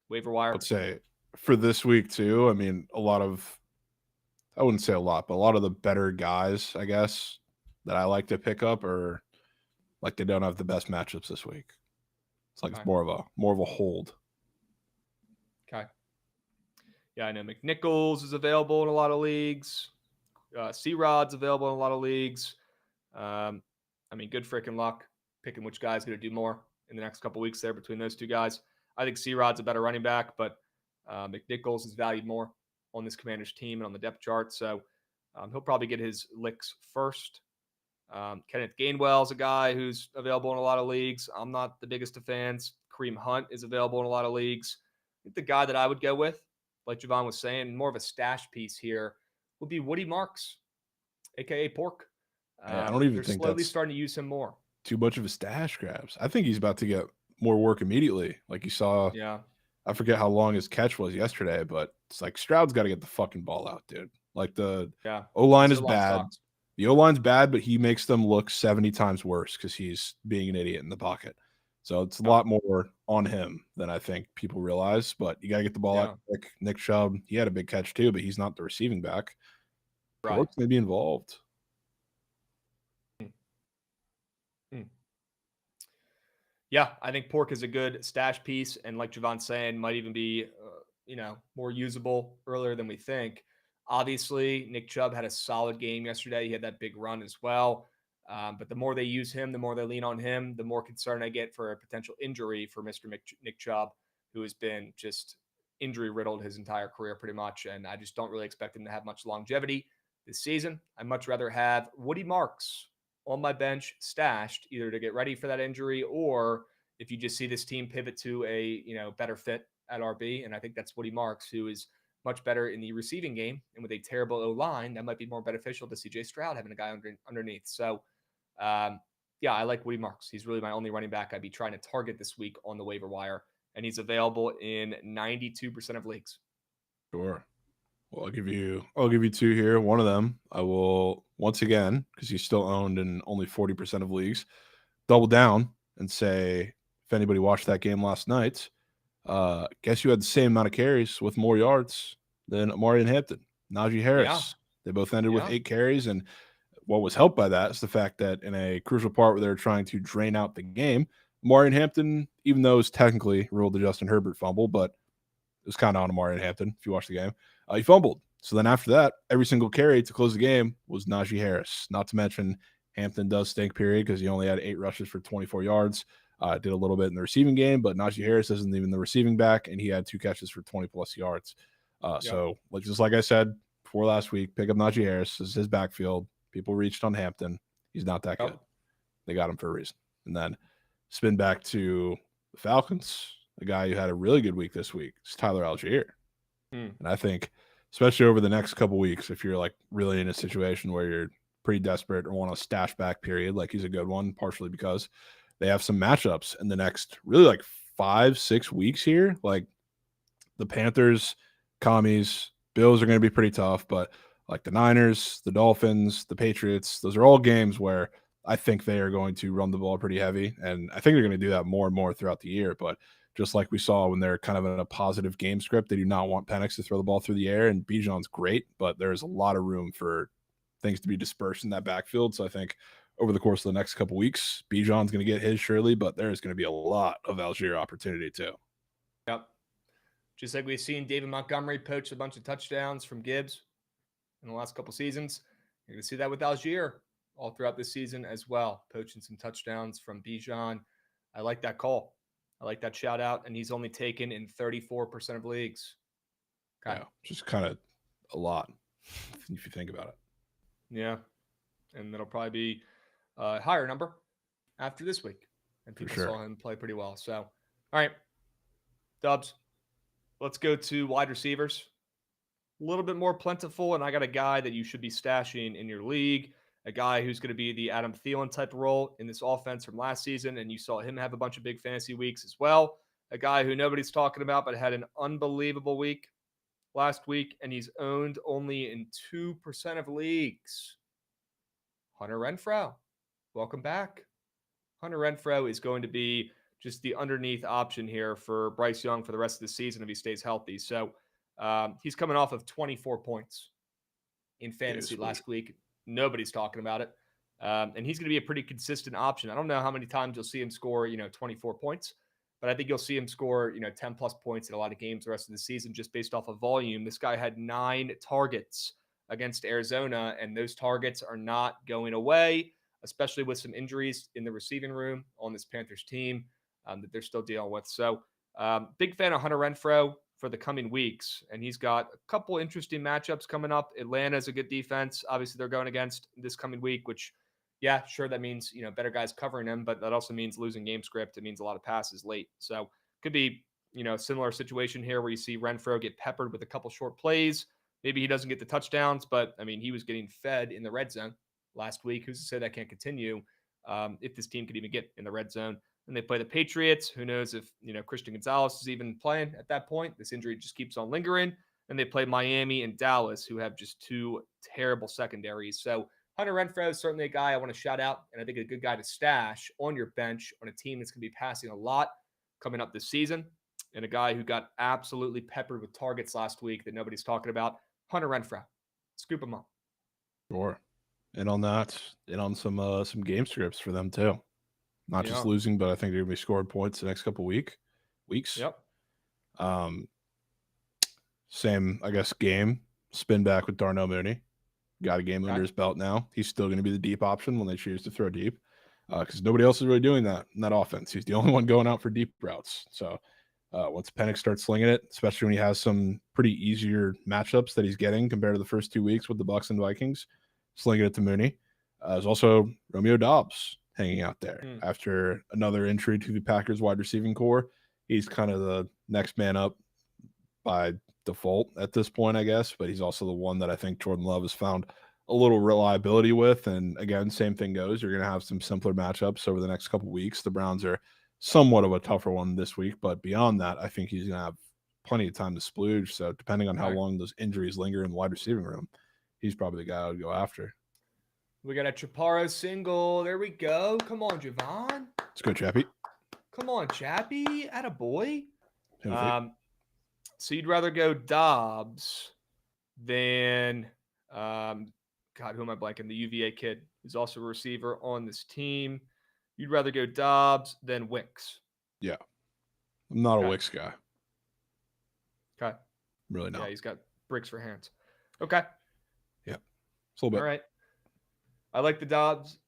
Waiver wire. Let's say for this week too. I mean, I wouldn't say a lot, but a lot of the better guys, I guess, that I like to pick up are like they don't have the best matchups this week. It's like Okay. it's more of a hold. Okay. Yeah, I know McNichols is available in a lot of leagues. C-Rod's available in a lot of leagues. I mean, good freaking luck picking which guy's going to do more in the next couple weeks there between those two guys. I think C-Rod's a better running back, but McNichols is valued more on this Commanders team and on the depth chart. So he'll probably get his licks first. Kenneth Gainwell's a guy who's available in a lot of leagues. I'm not the biggest of fans. Kareem Hunt is available in a lot of leagues. I think the guy that I would go with, like Jovan was saying, more of a stash piece here, would be Woody Marks, a.k.a. Pork. I don't even they're think slowly that's starting to use him more. too much of a stash Krabs. I think he's about to get more work immediately. Like you saw, Yeah. I forget how long his catch was yesterday, but it's like Stroud's got to get the fucking ball out, dude. Like the O-line is bad. Sucks. The O-line's bad, but he makes them look 70 times worse because he's being an idiot in the pocket. So it's a lot more on him than I think people realize. But you got to get the ball out quick. Nick Chubb, he had a big catch too, but he's not the receiving back. Right. Pork's going to be involved. Yeah, I think Pork is a good stash piece, and like Jovan's saying, might even be more usable earlier than we think. Obviously, Nick Chubb had a solid game yesterday. He had that big run as well. But the more they use him, the more they lean on him, the more concern I get for a potential injury for Mr. Nick Chubb, who has been just injury riddled his entire career pretty much. And I just don't really expect him to have much longevity this season. I'd much rather have Woody Marks on my bench stashed, either to get ready for that injury or if you just see this team pivot to a better fit at RB. And I think that's Woody Marks, who is much better in the receiving game, and with a terrible O-line, that might be more beneficial to CJ Stroud having a guy underneath. So, yeah, I like Woody Marks. He's really my only running back I'd be trying to target this week on the waiver wire, and he's available in 92% of leagues. Sure. Well, I'll give you two here. One of them, I will once again, because he's still owned in only 40% of leagues, double down and say, if anybody watched that game last night, guess you had the same amount of carries with more yards than Amari and Hampton. Najee Harris. Yeah. They both ended with 8 carries, and what was helped by that is the fact that in a crucial part where they were trying to drain out the game, Amari and Hampton, even though it was technically ruled the Justin Herbert fumble, but it was kind of on Amari and Hampton if you watch the game. He fumbled. So then after that, every single carry to close the game was Najee Harris. Not to mention Hampton does stink, period, because he only had 8 rushes for 24 yards. Did a little bit in the receiving game, but Najee Harris isn't even the receiving back, and he had 2 catches for 20-plus yards. So just like I said before last week, pick up Najee Harris. This is his backfield. People reached on Hampton. He's not that good. They got him for a reason. And then spin back to the Falcons, the guy who had a really good week this week. It's Tyler Algier. And I think, especially over the next couple weeks, if you're like really in a situation where you're pretty desperate or want a stash back period, like he's a good one, partially because they have some matchups in the next really like 5-6 weeks here. Like the Panthers, Commies, Bills are going to be pretty tough, but like the Niners, the Dolphins, the Patriots, those are all games where I think they are going to run the ball pretty heavy. And I think they're going to do that more and more throughout the year. But just like we saw when they're kind of in a positive game script, they do not want Penix to throw the ball through the air. And Bijan's great, but there's a lot of room for things to be dispersed in that backfield. So I think over the course of the next couple weeks, Bijan's going to get his surely, but there's going to be a lot of Algier opportunity too. Yep. Just like we've seen David Montgomery poach a bunch of touchdowns from Gibbs in the last couple seasons. You're going to see that with Algier all throughout this season as well, poaching some touchdowns from Bijan. I like that call. I like that shout out, and he's only taken in 34% of leagues. Okay. Yeah, just kind of a lot if you think about it. Yeah, and that'll probably be a higher number after this week. And people saw him play pretty well. So, all right, Dubs, let's go to wide receivers. A little bit more plentiful, and I got a guy that you should be stashing in your league, a guy who's going to be the Adam Thielen type of role in this offense from last season, and you saw him have a bunch of big fantasy weeks as well. A guy who nobody's talking about, but had an unbelievable week last week, and he's owned only in 2% of leagues. Hunter Renfrow, welcome back. Hunter Renfrow is going to be just the underneath option here for Bryce Young for the rest of the season if he stays healthy. So he's coming off of 24 points in fantasy last week. Nobody's talking about it. And he's going to be a pretty consistent option. I don't know how many times you'll see him score, 24 points, but I think you'll see him score, 10 plus points in a lot of games the rest of the season just based off of volume. This guy had 9 targets against Arizona, and those targets are not going away, especially with some injuries in the receiving room on this Panthers team that they're still dealing with. So big fan of Hunter Renfrow for the coming weeks, and he's got a couple interesting matchups coming up. Atlanta's a good defense. Obviously, they're going against this coming week, which, yeah, sure, that means, better guys covering him, but that also means losing game script. It means a lot of passes late. So could be, a similar situation here where you see Renfrow get peppered with a couple short plays. Maybe he doesn't get the touchdowns, but, he was getting fed in the red zone last week. Who's to say that can't continue if this team could even get in the red zone? And they play the Patriots. Who knows if, Christian Gonzalez is even playing at that point. This injury just keeps on lingering. And they play Miami and Dallas, who have just 2 terrible secondaries. So Hunter Renfrow is certainly a guy I want to shout out, and I think a good guy to stash on your bench on a team that's going to be passing a lot coming up this season, and a guy who got absolutely peppered with targets last week that nobody's talking about, Hunter Renfrow. Scoop him up. Sure. And on that, and on some game scripts for them too. Not just losing, but I think they're going to be scoring points the next couple weeks. Yep. Same, I guess, game. Spin back with Darnell Mooney. Got a game under his belt now. He's still going to be the deep option when they choose to throw deep because nobody else is really doing that in that offense. He's the only one going out for deep routes. So once Penix starts slinging it, especially when he has some pretty easier matchups that he's getting compared to the first 2 weeks with the Bucs and Vikings, slinging it to Mooney. There's also Romeo Doubs hanging out there after another entry to the Packers wide receiving core. He's kind of the next man up by default at this point, I guess, but he's also the one that I think Jordan Love has found a little reliability with. And again, same thing goes. You're going to have some simpler matchups over the next couple of weeks. The Browns are somewhat of a tougher one this week, but beyond that, I think he's going to have plenty of time to splooge. So depending on how long those injuries linger in the wide receiving room, he's probably the guy I would go after. We got a Chaparro single. There we go. Come on, Jovan. Let's go, Chappie. Come on, Chappie. Attaboy. So you'd rather go Dobbs than, God, who am I blanking? The UVA kid who's also a receiver on this team. You'd rather go Dobbs than Wicks. Yeah. I'm not a Wicks guy. Okay. Really not. Yeah, he's got bricks for hands. Okay. Yeah. It's a little bit. All right. I like the Dobbs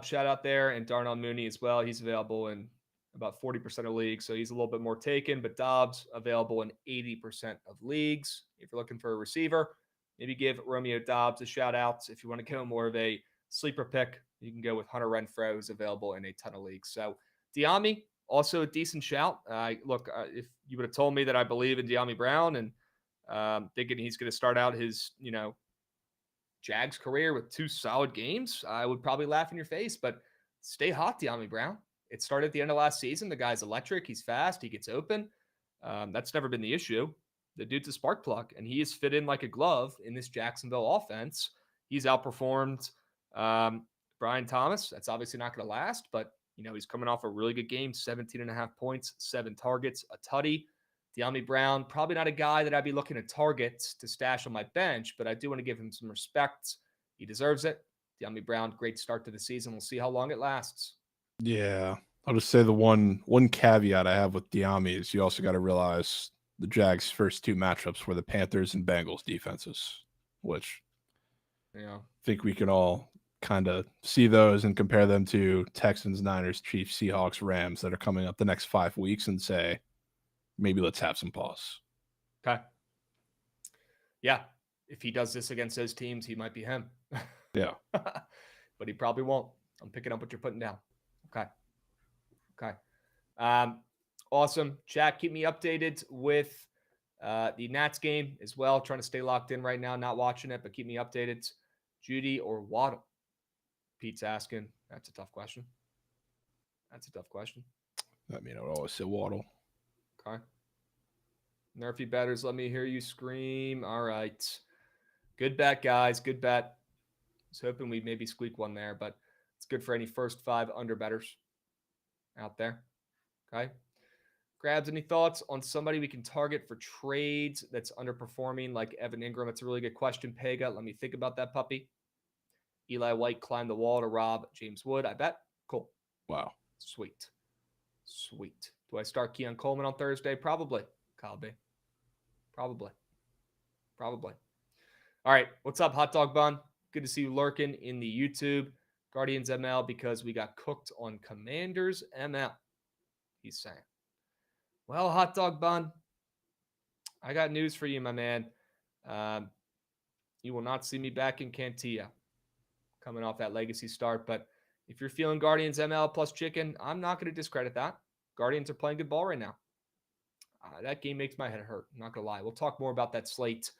shout out there, and Darnell Mooney as well. He's available in about 40% of leagues, so he's a little bit more taken, but Dobbs available in 80% of leagues. If you're looking for a receiver, maybe give Romeo Dobbs a shout out. If you want to go more of a sleeper pick, you can go with Hunter Renfrow, who's available in a ton of leagues. So Diami, also a decent shout. If you would have told me that I believe in Diami Brown and thinking he's going to start out his, Jags career with 2 solid games, I would probably laugh in your face, but stay hot, Diami Brown. It started at the end of last season. The guy's electric. He's fast. He gets open. That's never been the issue. The dude's a spark plug, and he is fit in like a glove in this Jacksonville offense. He's outperformed Brian Thomas. That's obviously not going to last, but, he's coming off a really good game, 17.5 points, 7 targets, a tutty. Diami Brown, probably not a guy that I'd be looking at targets to stash on my bench, but I do want to give him some respect. He deserves it. Diami Brown, great start to the season. We'll see how long it lasts. Yeah. I'll just say the one caveat I have with Diami is you also got to realize the Jags' first 2 matchups were the Panthers and Bengals defenses, which Yeah. think we can all kind of see those and compare them to Texans, Niners, Chiefs, Seahawks, Rams that are coming up the next 5 weeks and say, maybe let's have some pause. Okay. Yeah. If he does this against those teams, he might be him. Yeah. But he probably won't. I'm picking up what you're putting down. Okay. Awesome. Chat, keep me updated with the Nats game as well. Trying to stay locked in right now, not watching it, but keep me updated. Judy or Waddle? Pete's asking. That's a tough question. I mean, I would always say Waddle. Okay. Nerfy betters, let me hear you scream. All right. Good bet, guys. Good bet. I was hoping we maybe squeak one there, but it's good for any first 5 under betters out there. Okay. Krabs, any thoughts on somebody we can target for trades that's underperforming like Evan Ingram? It's a really good question, Pega. Let me think about that puppy. Eli White climbed the wall to rob James Wood, I bet. Cool. Wow. Sweet. Do I start Keon Coleman on Thursday? Probably. Kyle B. Probably. All right. What's up, Hot Dog Bun? Good to see you lurking in the YouTube. Guardians ML because we got cooked on Commanders ML. He's saying. Well, Hot Dog Bun, I got news for you, my man. You will not see me back in Cantilla coming off that legacy start. But if you're feeling Guardians ML plus chicken, I'm not going to discredit that. Guardians are playing good ball right now. That game makes my head hurt. I'm not going to lie. We'll talk more about that slate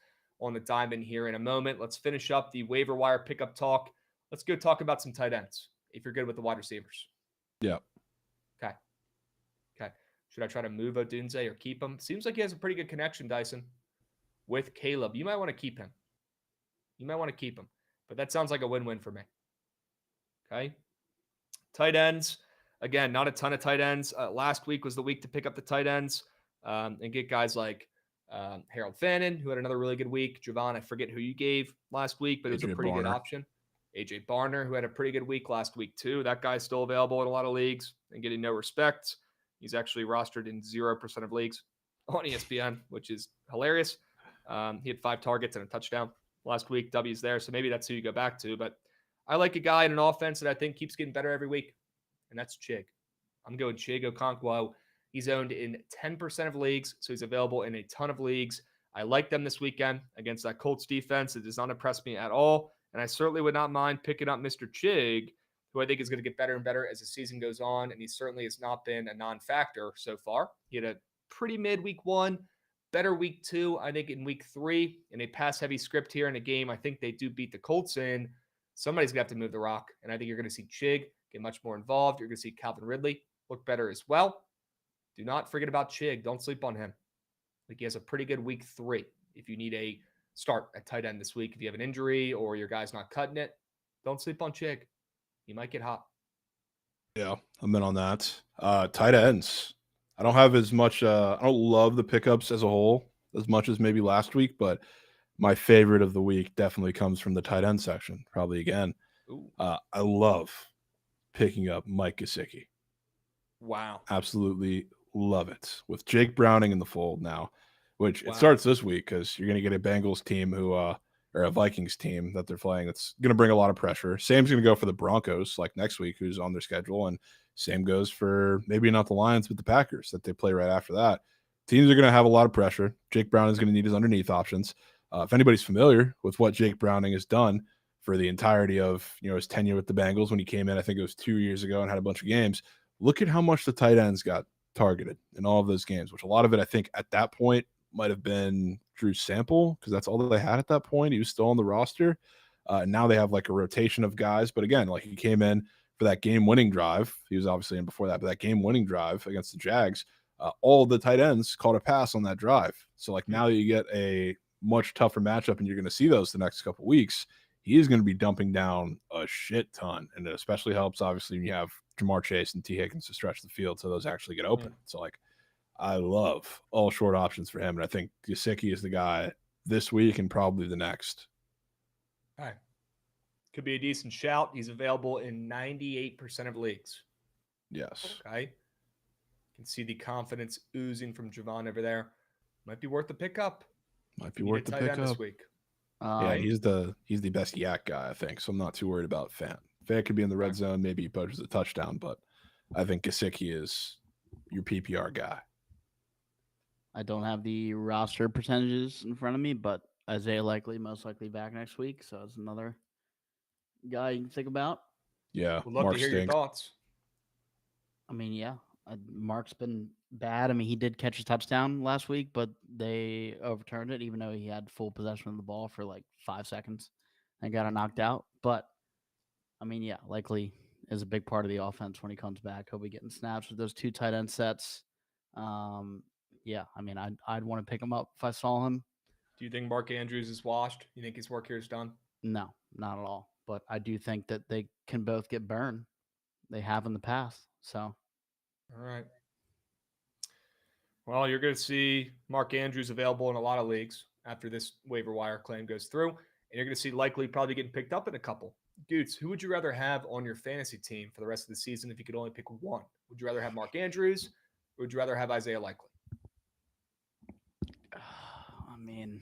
on the diamond here in a moment. Let's finish up the waiver wire pickup talk. Let's go talk about some tight ends if you're good with the wide receivers. Yeah. Okay. Should I try to move Odunze or keep him? Seems like he has a pretty good connection, Dyson, with Caleb. You might want to keep him. But that sounds like a win-win for me. Okay. Tight ends. Again, not a ton of tight ends. Last week was the week to pick up the tight ends and get guys like Harold Fannin, who had another really good week. Jovan, I forget who you gave last week, but it was a pretty good option. AJ Barner, who had a pretty good week last week too. That guy's still available in a lot of leagues and getting no respect. He's actually rostered in 0% of leagues on ESPN, which is hilarious. He had 5 targets and a touchdown last week. W's there, so maybe that's who you go back to. But I like a guy in an offense that I think keeps getting better every week, and that's Chig. I'm going Chig Okonkwo. He's owned in 10% of leagues, so he's available in a ton of leagues. I like them this weekend against that Colts defense. It does not impress me at all, and I certainly would not mind picking up Mr. Chig, who I think is going to get better and better as the season goes on, and he certainly has not been a non-factor so far. He had a pretty mid week 1, better week 2, I think in week 3, in a pass-heavy script here in a game I think they do beat the Colts in. Somebody's going to have to move the rock, and I think you're going to see Chig get much more involved. You're going to see Calvin Ridley look better as well. Do not forget about Chig. Don't sleep on him. Like he has a pretty good week 3. If you need a start at tight end this week, if you have an injury or your guy's not cutting it, don't sleep on Chig. He might get hot. Yeah, I'm in on that. Tight ends. I don't have as much. I don't love the pickups as a whole as much as maybe last week, but my favorite of the week definitely comes from the tight end section. Probably again. I love picking up Mike Gesicki. Wow. Absolutely love it. With Jake Browning in the fold now, which it starts this week because you're going to get a Bengals team who or a Vikings team that they're playing that's going to bring a lot of pressure. Same's going to go for the Broncos like next week, who's on their schedule, and same goes for maybe not the Lions, but the Packers that they play right after that. Teams are going to have a lot of pressure. Jake Browning is going to need his underneath options. If anybody's familiar with what Jake Browning has done for the entirety of his tenure with the Bengals when he came in, I think it was 2 years ago and had a bunch of games. Look at how much the tight ends got targeted in all of those games, which a lot of it I think at that point might have been Drew Sample because that's all that they had at that point. He was still on the roster. Now they have like a rotation of guys. But again, like he came in for that game-winning drive. He was obviously in before that, but that game-winning drive against the Jags, all the tight ends caught a pass on that drive. So like now you get a much tougher matchup and you're going to see those the next couple of weeks. He is going to be dumping down a shit ton. And it especially helps, obviously, when you have Jamar Chase and T. Higgins to stretch the field so those actually get open. So like I love all short options for him. And I think Gesicki is the guy this week and probably the next. All right. Could be a decent shout. He's available in 98% of leagues. Yes. Okay. Can see the confidence oozing from Jovan over there. Might be worth the pickup. Might be worth the pickup this week. Yeah, he's the best yak guy, I think. So I'm not too worried about Fant. Fant could be in the red zone, maybe he poaches a touchdown, but I think Gesicki is your PPR guy. I don't have the roster percentages in front of me, but Isaiah most likely back next week. So it's another guy you can think about. Yeah, Would love Mark to hear stinks. your thoughts. I mean, yeah, Mark's been bad. I mean, he did catch a touchdown last week, but they overturned it, even though he had full possession of the ball for like 5 seconds and got it knocked out. But I mean, yeah, likely is a big part of the offense when he comes back. He'll be getting snaps with those 2 tight end sets. Yeah, I mean, I'd want to pick him up if I saw him. Do you think Mark Andrews is washed? You think his work here is done? No, not at all. But I do think that they can both get burned. They have in the past. So, all right. Well, you're going to see Mark Andrews available in a lot of leagues after this waiver wire claim goes through. And you're going to see likely probably getting picked up in a couple. Dudes, who would you rather have on your fantasy team for the rest of the season if you could only pick one? Would you rather have Mark Andrews or would you rather have Isaiah Likely? I mean,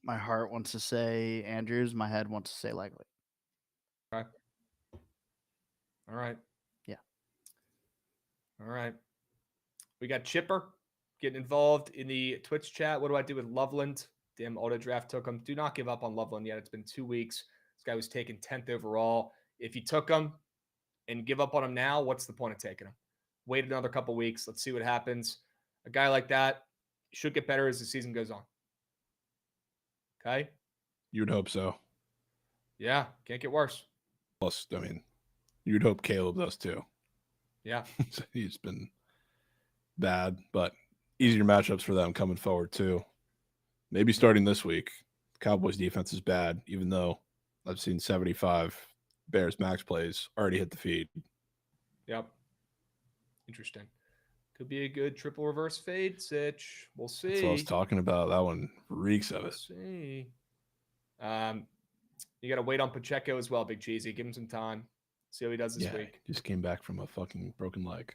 my heart wants to say Andrews. My head wants to say Likely. Okay. All right. Yeah. All right. We got Chipper getting involved in the Twitch chat. What do I do with Loveland? Damn, auto draft took him. Do not give up on Loveland yet. It's been 2 weeks. This guy was taken 10th overall. If you took him and give up on him now, what's the point of taking him? Wait another couple weeks. Let's see what happens. A guy like that should get better as the season goes on. Okay? You would hope so. Yeah, can't get worse. Plus, I mean, you'd hope Caleb does too. Yeah. He's been bad, but easier matchups for them coming forward too. Maybe starting this week. Cowboys defense is bad, even though I've seen 75 Bears max plays already hit the feed. Yep. Interesting. Could be a good triple reverse fade, Sitch. We'll see. That's what I was talking about. That one reeks of it. We'll see. You got to wait on Pacheco as well, Big Cheesy. Give him some time. See how he does this week. Just came back from a fucking broken leg.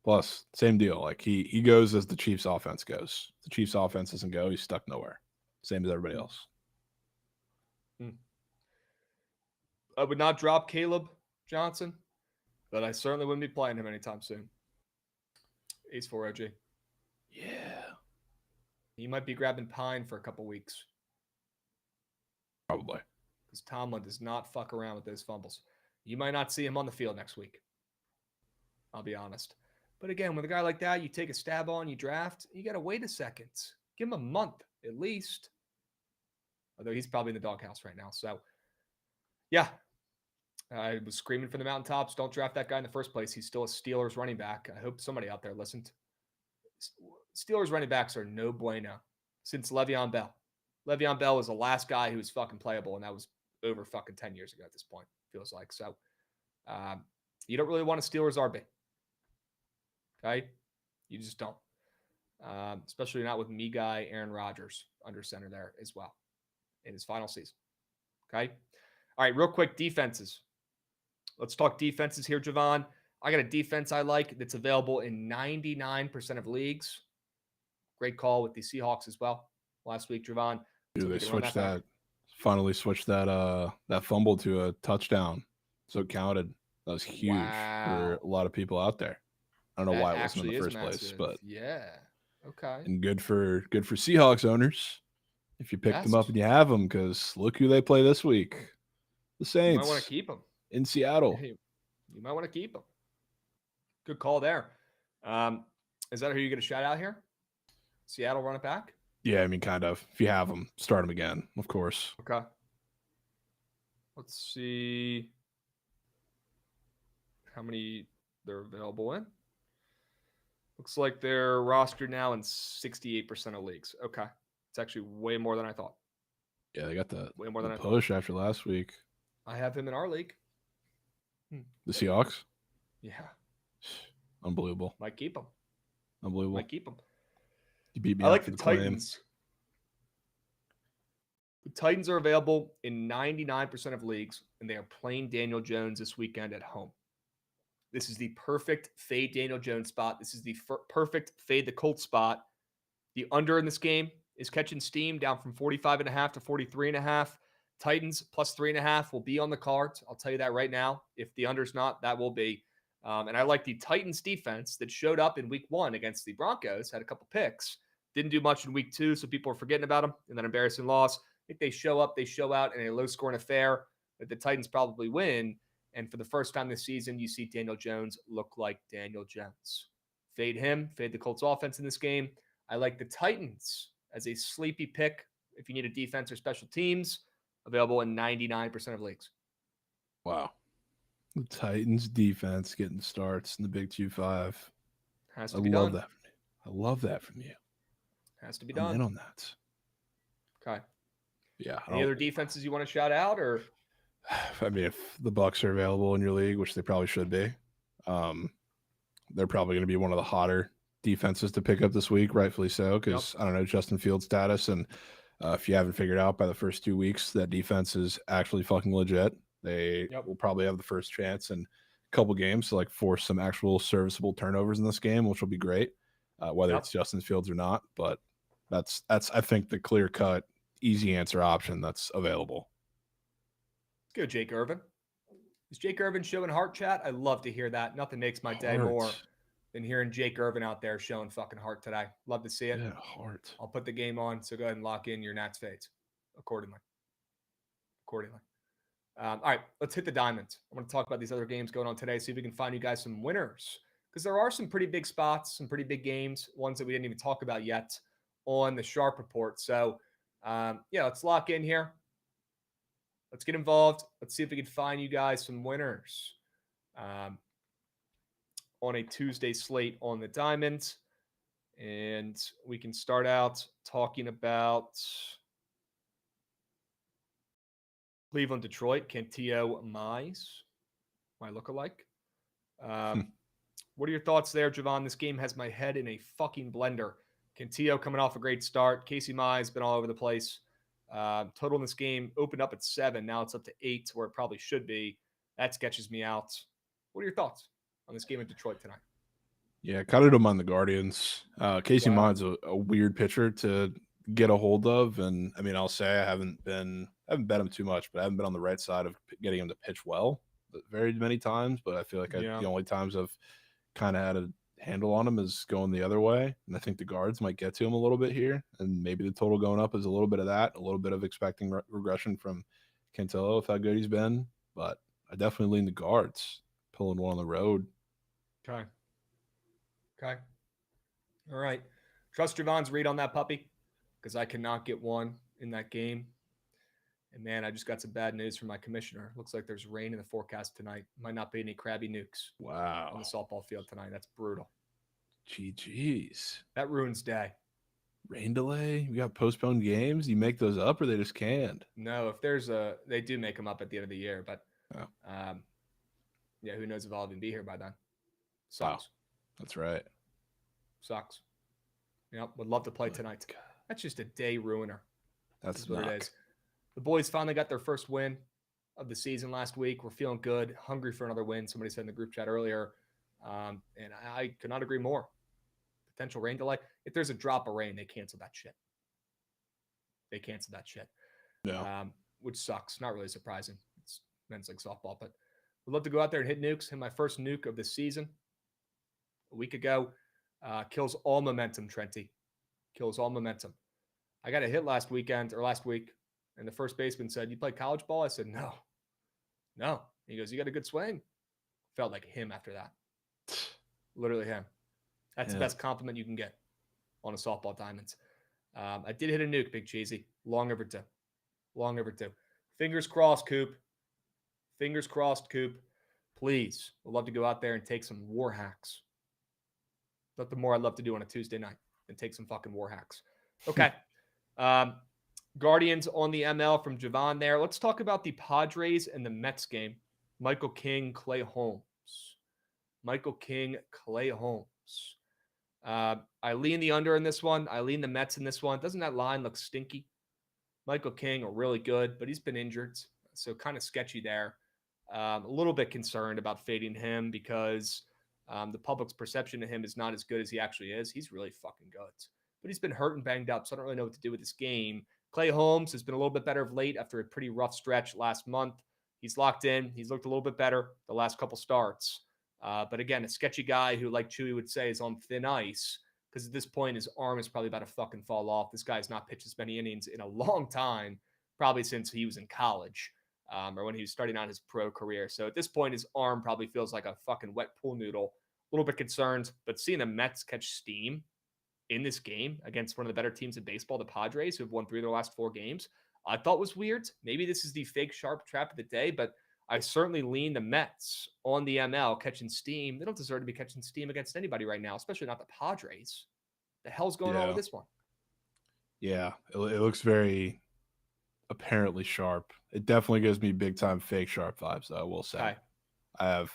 Plus, same deal. Like he goes as the Chiefs offense goes. If the Chiefs offense doesn't go, he's stuck nowhere. Same as everybody else. I would not drop Caleb Johnson, but I certainly wouldn't be playing him anytime soon. Ace 4 OG. Yeah. He might be grabbing Pine for a couple weeks. Probably. Because Tomlin does not fuck around with those fumbles. You might not see him on the field next week. I'll be honest. But again, with a guy like that, you take a stab on, you draft, you got to wait a second. Give him a month at least. Although he's probably in the doghouse right now. So, yeah. I was screaming from the mountaintops, don't draft that guy in the first place. He's still a Steelers running back. I hope somebody out there listened. Steelers running backs are no bueno since Le'Veon Bell. Le'Veon Bell was the last guy who was fucking playable, and that was over fucking 10 years ago at this point, feels like. So, you don't really want a Steelers RB. Okay? You just don't. Especially not with me guy Aaron Rodgers under center there as well in his final season. Okay? All right, real quick, defenses. Let's talk defenses here, Jovan. I got a defense I like that's available in 99% of leagues. Great call with the Seahawks as well last week, Jovan. Dude, they switched that. Finally switched that fumble to a touchdown. So it counted. That was huge for a lot of people out there. I don't know why it wasn't in the first place, but yeah. Okay. And good for Seahawks owners if you picked them up and you have them, because look who they play this week. The Saints. You might want to keep them. In Seattle. You might want to keep them. Good call there. Is that who you get a shout out here? Seattle run it back? Yeah, I mean, kind of. If you have them, start them again, of course. Okay. Let's see how many they're available in. Looks like they're rostered now in 68% of leagues. Okay. It's actually way more than I thought. Yeah, they got the way more than I push thought. After last week. I have him in our league. The Seahawks? Yeah. Unbelievable. Might keep him. Unbelievable. Might keep him. You beat me I like for the claim. Titans. The Titans are available in 99% of leagues, and they are playing Daniel Jones this weekend at home. This is the perfect fade Daniel Jones spot. This is the perfect fade the Colts spot. The under in this game is catching steam, down from 45.5 to 43.5. Titans plus 3.5 will be on the cards. I'll tell you that right now. If the under's not, that will be. And I like the Titans defense that showed up in week 1 against the Broncos, had a couple picks, didn't do much in week 2, so people are forgetting about them, and then embarrassing loss. I think they show up, they show out in a low-scoring affair that the Titans probably win. And for the first time this season, you see Daniel Jones look like Daniel Jones. Fade him, fade the Colts offense in this game. I like the Titans as a sleepy pick if you need a defense or special teams, available in 99% of leagues. Wow. The Titans defense getting starts in the Big 2-5. Has to be done. That from you. I love that from you. Has to be I'm done. in on that. Okay. Yeah. Any other defenses you want to shout out, or? I mean, if the Bucs are available in your league, which they probably should be, they're probably going to be one of the hotter defenses to pick up this week, rightfully so, because I don't know Justin Fields' status, and if you haven't figured out by the first 2 weeks, that defense is actually fucking legit. They will probably have the first chance in a couple games to like force some actual serviceable turnovers in this game, which will be great, whether it's Justin Fields or not. But that's I think the clear cut, easy answer option that's available. Let's go, Jake Irvin. Is Jake Irvin showing heart chat? I love to hear that. Nothing makes my day more than hearing Jake Irvin out there showing fucking heart today. Love to see it. Yeah, heart. I'll put the game on, so go ahead and lock in your Nats fades accordingly. All right, let's hit the diamonds. I want to talk about these other games going on today, see if we can find you guys some winners, because there are some pretty big spots, some pretty big games, ones that we didn't even talk about yet on the Sharp Report. So, let's lock in here. Let's get involved. Let's see if we can find you guys some winners on a Tuesday slate on the diamonds. And we can start out talking about Cleveland, Detroit, Cantillo, Mize, my lookalike. What are your thoughts there, Jovan? This game has my head in a fucking blender. Cantillo coming off a great start. Casey Mize been all over the place. Total in this game opened up at 7. Now it's up to 8, where it probably should be. That sketches me out. What are your thoughts on this game in Detroit tonight? Yeah, kind of don't mind the Guardians. Casey Mine's a weird pitcher to get a hold of, and I mean, I'll say I haven't bet him too much, but I haven't been on the right side of getting him to pitch well very many times. But I feel like the only times I've kind of had a handle on him is going the other way, and I think the guards might get to him a little bit here, and maybe the total going up is a little bit of that, a little bit of expecting regression from Cantillo with how good he's been, but I definitely lean the guards, pulling one on the road. Okay. All right. Trust Javon's read on that puppy, because I cannot get one in that game. And man, I just got some bad news from my commissioner. Looks like there's rain in the forecast tonight. Might not be any crabby nukes. Wow. On the softball field tonight. That's brutal. Jeez. That ruins day. Rain delay? We got postponed games? You make those up, or they just canned? No, if there's they do make them up at the end of the year, but who knows if I'll even be here by then. Sucks. Wow. That's right. Sucks. Would love to play tonight. That's just a day ruiner. That's what it is. The boys finally got their first win of the season last week. We're feeling good, hungry for another win. Somebody said in the group chat earlier, and I could not agree more. Potential rain delay. If there's a drop of rain, they cancel that shit. Yeah. Which sucks. Not really surprising. It's men's league softball, but we'd love to go out there and hit nukes. Hit my first nuke of the season a week ago. Kills all momentum, Trenty. Kills all momentum. I got a hit last week, and the first baseman said, "You play college ball?" I said, No. He goes, "You got a good swing." Felt like him after that. Literally him. That's the best compliment you can get on a softball diamonds. I did hit a nuke, Big Cheesy. Long overdue. Fingers crossed, Coop. Please. We'd love to go out there and take some war hacks. Nothing more I'd love to do on a Tuesday night than take some fucking war hacks. Okay. Guardians on the ML from Jovan there. Let's talk about the Padres and the Mets game. Michael King, Clay Holmes. I lean the under in this one. I lean the Mets in this one. Doesn't that line look stinky? Michael King are really good, but he's been injured, so kind of sketchy there. A little bit concerned about fading him because the public's perception of him is not as good as he actually is. He's really fucking good. but he's been hurt and banged up, so I don't really know what to do with this game. Clay Holmes has been a little bit better of late after a pretty rough stretch last month. He's locked in. He's looked a little bit better the last couple starts. But again, a sketchy guy who, like Chewy would say, is on thin ice because at this point, his arm is probably about to fucking fall off. This guy's not pitched as many innings in a long time, probably since he was in college or when he was starting out his pro career. So at this point, his arm probably feels like a fucking wet pool noodle. A little bit concerned, but seeing the Mets catch steam in this game against one of the better teams in baseball, the Padres, who have won 3 of their last 4 games, I thought was weird. Maybe this is the fake sharp trap of the day, but I certainly lean the Mets on the ML catching steam. They don't deserve to be catching steam against anybody right now, especially not the Padres. The hell's going on with this one? Yeah, it looks very apparently sharp. It definitely gives me big time fake sharp vibes, though, I will say. Okay. I have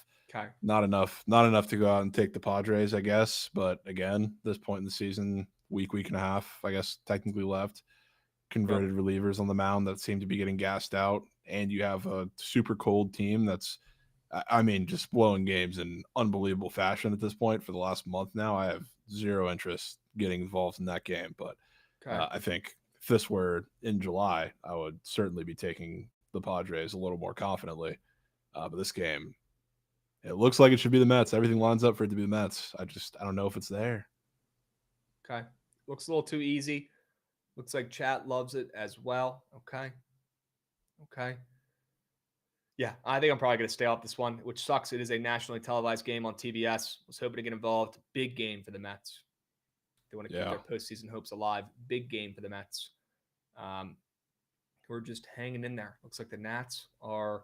not enough to go out and take the Padres, I guess. But again, this point in the season, week and a half, I guess, technically left. Converted relievers on the mound that seem to be getting gassed out. And you have a super cold team that's, I mean, just blowing games in unbelievable fashion at this point for the last month now. I have zero interest getting involved in that game. But I think if this were in July, I would certainly be taking the Padres a little more confidently. But this game, it looks like it should be the Mets. Everything lines up for it to be the Mets. I don't know if it's there. Okay. Looks a little too easy. Looks like chat loves it as well. Okay. Yeah, I think I'm probably going to stay off this one, which sucks. It is a nationally televised game on TBS. Was hoping to get involved. Big game for the Mets. They want to keep their postseason hopes alive. Big game for the Mets. We're just hanging in there. Looks like the Nats are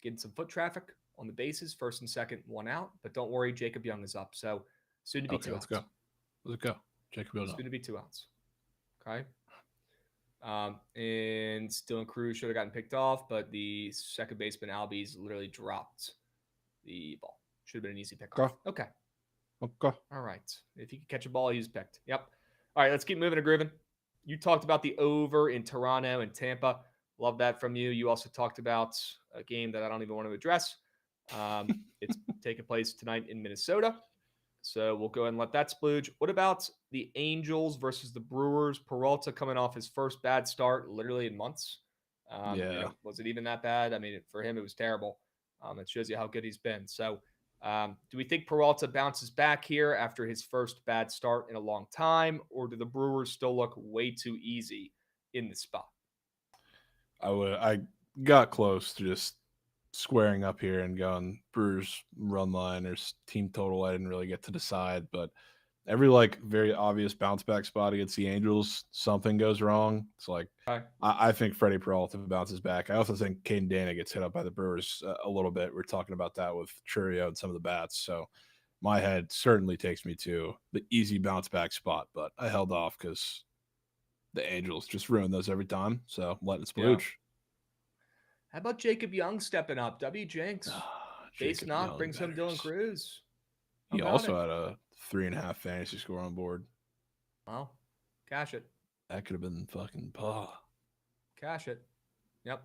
getting some foot traffic on the bases, first and second, 1 out. But don't worry, Jacob Young is up. So soon to be 2 outs. Let's go. Jacob Young. Soon to be 2 outs. Okay. And Dylan Cruz should have gotten picked off, but the second baseman, Albies, literally dropped the ball. Should have been an easy pickoff. Okay. All right. If he could catch a ball, he was picked. Yep. All right, let's keep moving and grooving. You talked about the over in Toronto and Tampa. Love that from you. You also talked about a game that I don't even want to address. It's taking place tonight in Minnesota. So we'll go ahead and let that splooge. What about the Angels versus the Brewers? Peralta coming off his first bad start literally in months. Was it even that bad? I mean, for him, it was terrible. It shows you how good he's been. So do we think Peralta bounces back here after his first bad start in a long time? Or do the Brewers still look way too easy in the spot? I got close to just squaring up here and going Brewers run line or team total. I didn't really get to decide, but every very obvious bounce back spot against the Angels, something goes wrong. It's like I think Freddie Peralta bounces back. I also think Caden Dana gets hit up by the Brewers a little bit. We're talking about that with Churio and some of the bats. So my head certainly takes me to the easy bounce back spot, but I held off because the Angels just ruin those every time. So letting it splooge. Yeah. How about Jacob Young stepping up? W. Jenks. Base knock brings home Dylan Cruz. He also had a 3.5 fantasy score on board. Well, cash it. That could have been fucking paw. Cash it. Yep.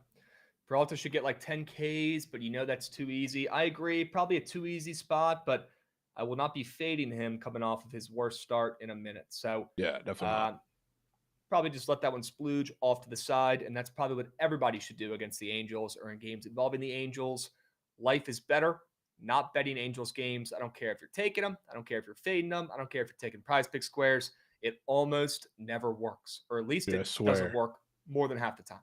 Peralta should get like 10 Ks, but that's too easy. I agree. Probably a too easy spot, but I will not be fading him coming off of his worst start in a minute. So yeah, definitely not. Probably just let that one splooge off to the side, and that's probably what everybody should do against the Angels or in games involving the Angels. Life is better. Not betting Angels games. I don't care if you're taking them. I don't care if you're fading them. I don't care if you're taking prize pick squares. It almost never works, or at least it doesn't work more than half the time.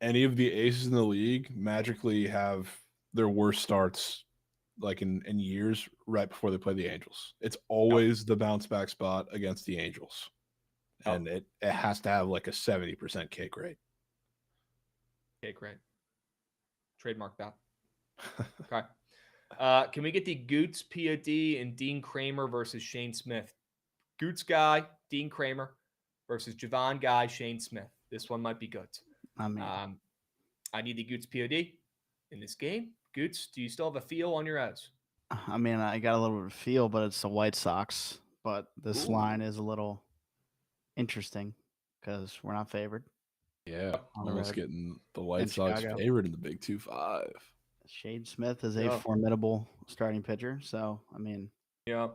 Any of the aces in the league magically have their worst starts in years right before they play the Angels. It's always the bounce back spot against the Angels. And it has to have like a 70% cake rate. Cake rate. Trademark that. Okay. Can we get the Goots POD and Dean Kramer versus Shane Smith? Goots guy, Dean Kramer versus Jovan guy, Shane Smith. This one might be good. I need the Goots POD in this game. Goots, do you still have a feel on your O's? I mean, I got a little bit of feel, but it's the White Sox. But this line is a little interesting because we're not favored. Yeah, almost getting the White Sox favored in the Big 2-5. Shane Smith is a formidable starting pitcher. So, I mean. Yeah.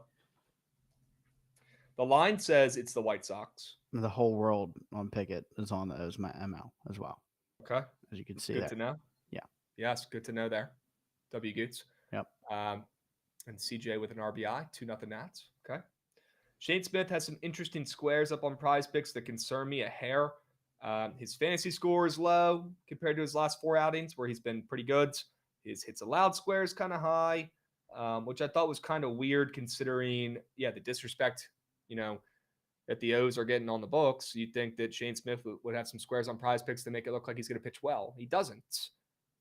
The line says it's the White Sox. The whole world on Pickett is on the ML as well, Okay. as you can That's see good there. to know. Yeah. Yes, good to know there. W. Goots. Yep. And CJ with an RBI, 2-0 Nats. Okay. Shane Smith has some interesting squares up on Prize Picks that concern me a hair. His fantasy score is low compared to his last 4 outings where he's been pretty good. His hits allowed square is kind of high, which I thought was kind of weird considering, the disrespect, that the O's are getting on the books. You'd think that Shane Smith would have some squares on Prize Picks to make it look like he's going to pitch well. He doesn't.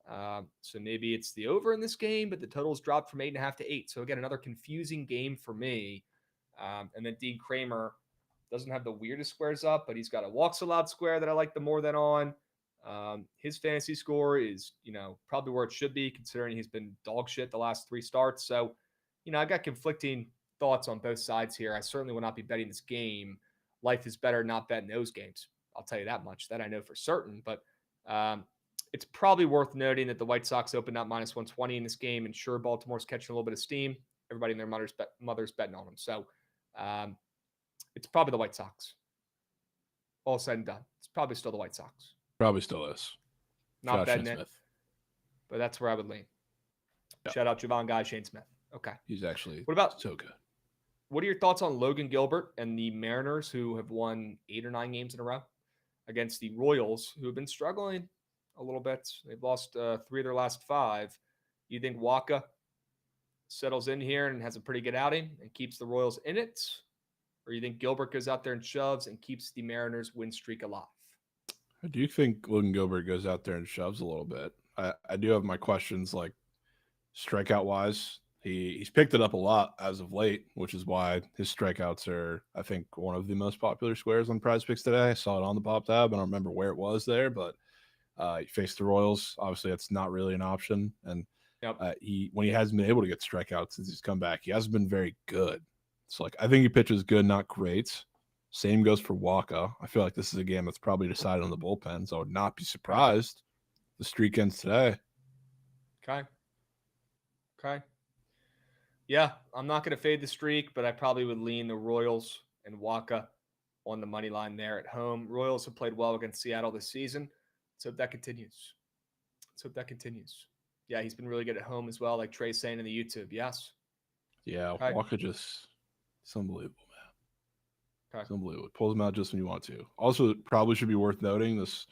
So maybe it's the over in this game, but the total's dropped from 8.5 to 8. So again, another confusing game for me. And then Dean Kramer doesn't have the weirdest squares up, but he's got a walks allowed square that I like the more than on. His fantasy score is, probably where it should be considering he's been dog shit the last 3 starts. So, I got conflicting thoughts on both sides here. I certainly will not be betting this game. Life is better not betting those games. I'll tell you that much. That I know for certain. But it's probably worth noting that the White Sox opened up -120 in this game. And sure, Baltimore's catching a little bit of steam. Everybody and their mother's betting on them. So it's probably the White Sox. All said and done. It's probably still the White Sox. Probably still is. Not Josh betting Smith. it, but that's where I would lean. Yeah. Shout out Jovan guy, Shane Smith. Okay. He's actually What about so good. What are your thoughts on Logan Gilbert and the Mariners, who have won 8 or 9 games in a row against the Royals, who have been struggling a little bit? They've lost 3 of their last 5. You think Waka settles in here and has a pretty good outing and keeps the Royals in it? Or you think Gilbert goes out there and shoves and keeps the Mariners win streak alive? I do think Logan Gilbert goes out there and shoves a little bit. I do have my questions, like strikeout wise. He's picked it up a lot as of late, which is why his strikeouts are, I think, one of the most popular squares on Prize Picks today. I saw it on the pop tab. I don't remember where it was there, but he faced the Royals. Obviously, that's not really an option. And when he hasn't been able to get strikeouts since he's come back, he hasn't been very good. So, I think he pitches good, not great. Same goes for Waka. I feel like this is a game that's probably decided on the bullpen, so I would not be surprised the streak ends today. Okay. Yeah, I'm not going to fade the streak, but I probably would lean the Royals and Waka on the money line there at home. Royals have played well against Seattle this season. Let's hope that continues. Yeah, he's been really good at home as well, like Trey's saying in the YouTube. Yes. Yeah, Okay. Waka it's unbelievable, man. Okay. It's unbelievable. Pulls them out just when you want to. Also, it probably should be worth noting this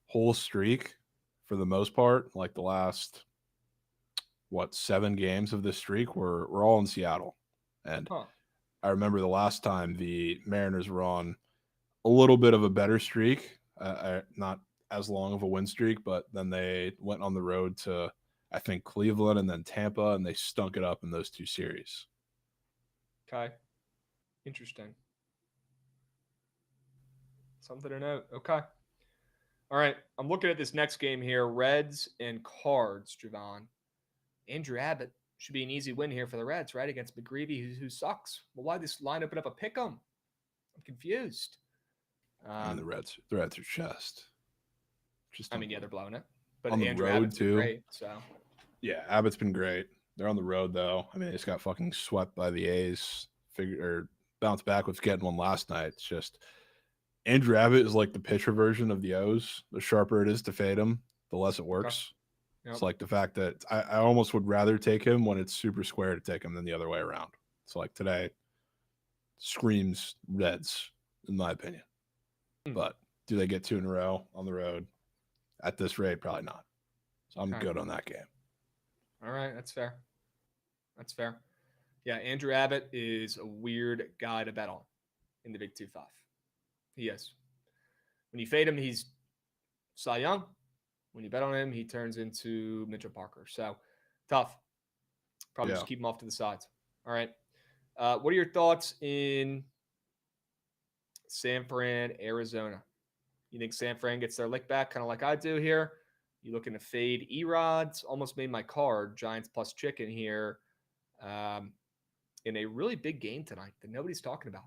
whole streak, for the most part, like the last 7 games of this streak we're all in Seattle. And I remember the last time the Mariners were on a little bit of a better streak, not as long of a win streak, but then they went on the road to, I think, Cleveland and then Tampa, and they stunk it up in those 2 series. Okay. Interesting. Something to note. Okay. All right. I'm looking at this next game here. Reds and Cards, Jovan. Andrew Abbott should be an easy win here for the Reds, right? Against McGreevy, who sucks. Well, why this line open up a pick 'em? I'm confused. And the Reds are just. They're blowing it. But on Andrew the road Abbott's been too. Great, so. Yeah, Abbott's been great. They're on the road though. I mean, they just got fucking swept by the A's. Bounced back with getting one last night. It's just Andrew Abbott is like the pitcher version of the O's. The sharper it is to fade him, the less it works. Okay. Yep. It's like the fact that I almost would rather take him when it's super square to take him than the other way around. So like today screams Reds, in my opinion. But do they get 2 in a row on the road? At this rate, probably not. So I'm good on that game. All right, that's fair. Yeah, Andrew Abbott is a weird guy to bet on in the Big 2-5. He is. When you fade him, he's Cy Young. When you bet on him, he turns into Mitchell Parker. So, tough. Probably just keep him off to the sides. All right. What are your thoughts in San Fran, Arizona? You think San Fran gets their lick back, kind of like I do here? You looking to fade Erods? Almost made my card, Giants plus chicken here, in a really big game tonight that nobody's talking about.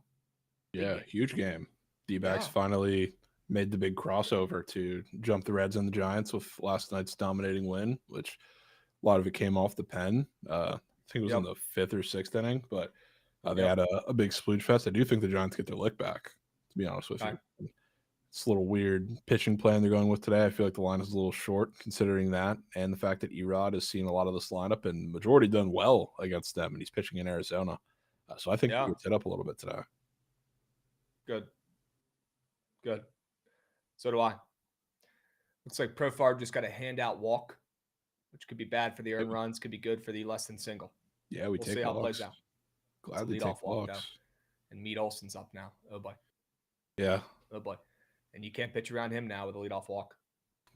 Huge game. D-backs finally made the big crossover to jump the Reds and the Giants with last night's dominating win, which a lot of it came off the pen. I think it was in the 5th or 6th inning, but They had a big splooge fest. I do think the Giants get their lick back, to be honest with you. It's a little weird pitching plan they're going with today. I feel like the line is a little short considering that, and the fact that Erod has seen a lot of this lineup and majority done well against them, and he's pitching in Arizona. So I think he gets hit up a little bit today. Good. So do I. Looks like Profar just got a handout walk, which could be bad for the earned runs, could be good for the less than single. Yeah, we'll see how it plays out. Gladly take walks. Though. And Mead Olson's up now. Oh boy. Yeah. Oh boy. And you can't pitch around him now with a leadoff walk.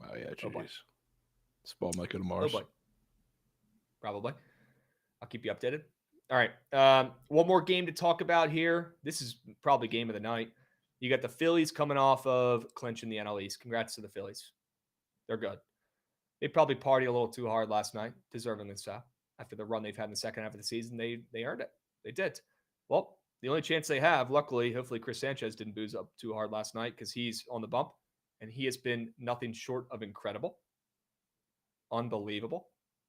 Oh yeah, jeez. This ball might go to Mars. Oh boy. Probably. I'll keep you updated. All right. One more game to talk about here. This is probably game of the night. You got the Phillies coming off of clinching the NL East. Congrats to the Phillies. They're good. They probably partied a little too hard last night, deservingly so. After the run they've had in the second half of the season, they earned it. They did. Well, the only chance they have, luckily, hopefully Chris Sanchez didn't booze up too hard last night because he's on the bump, and he has been nothing short of incredible. Unbelievable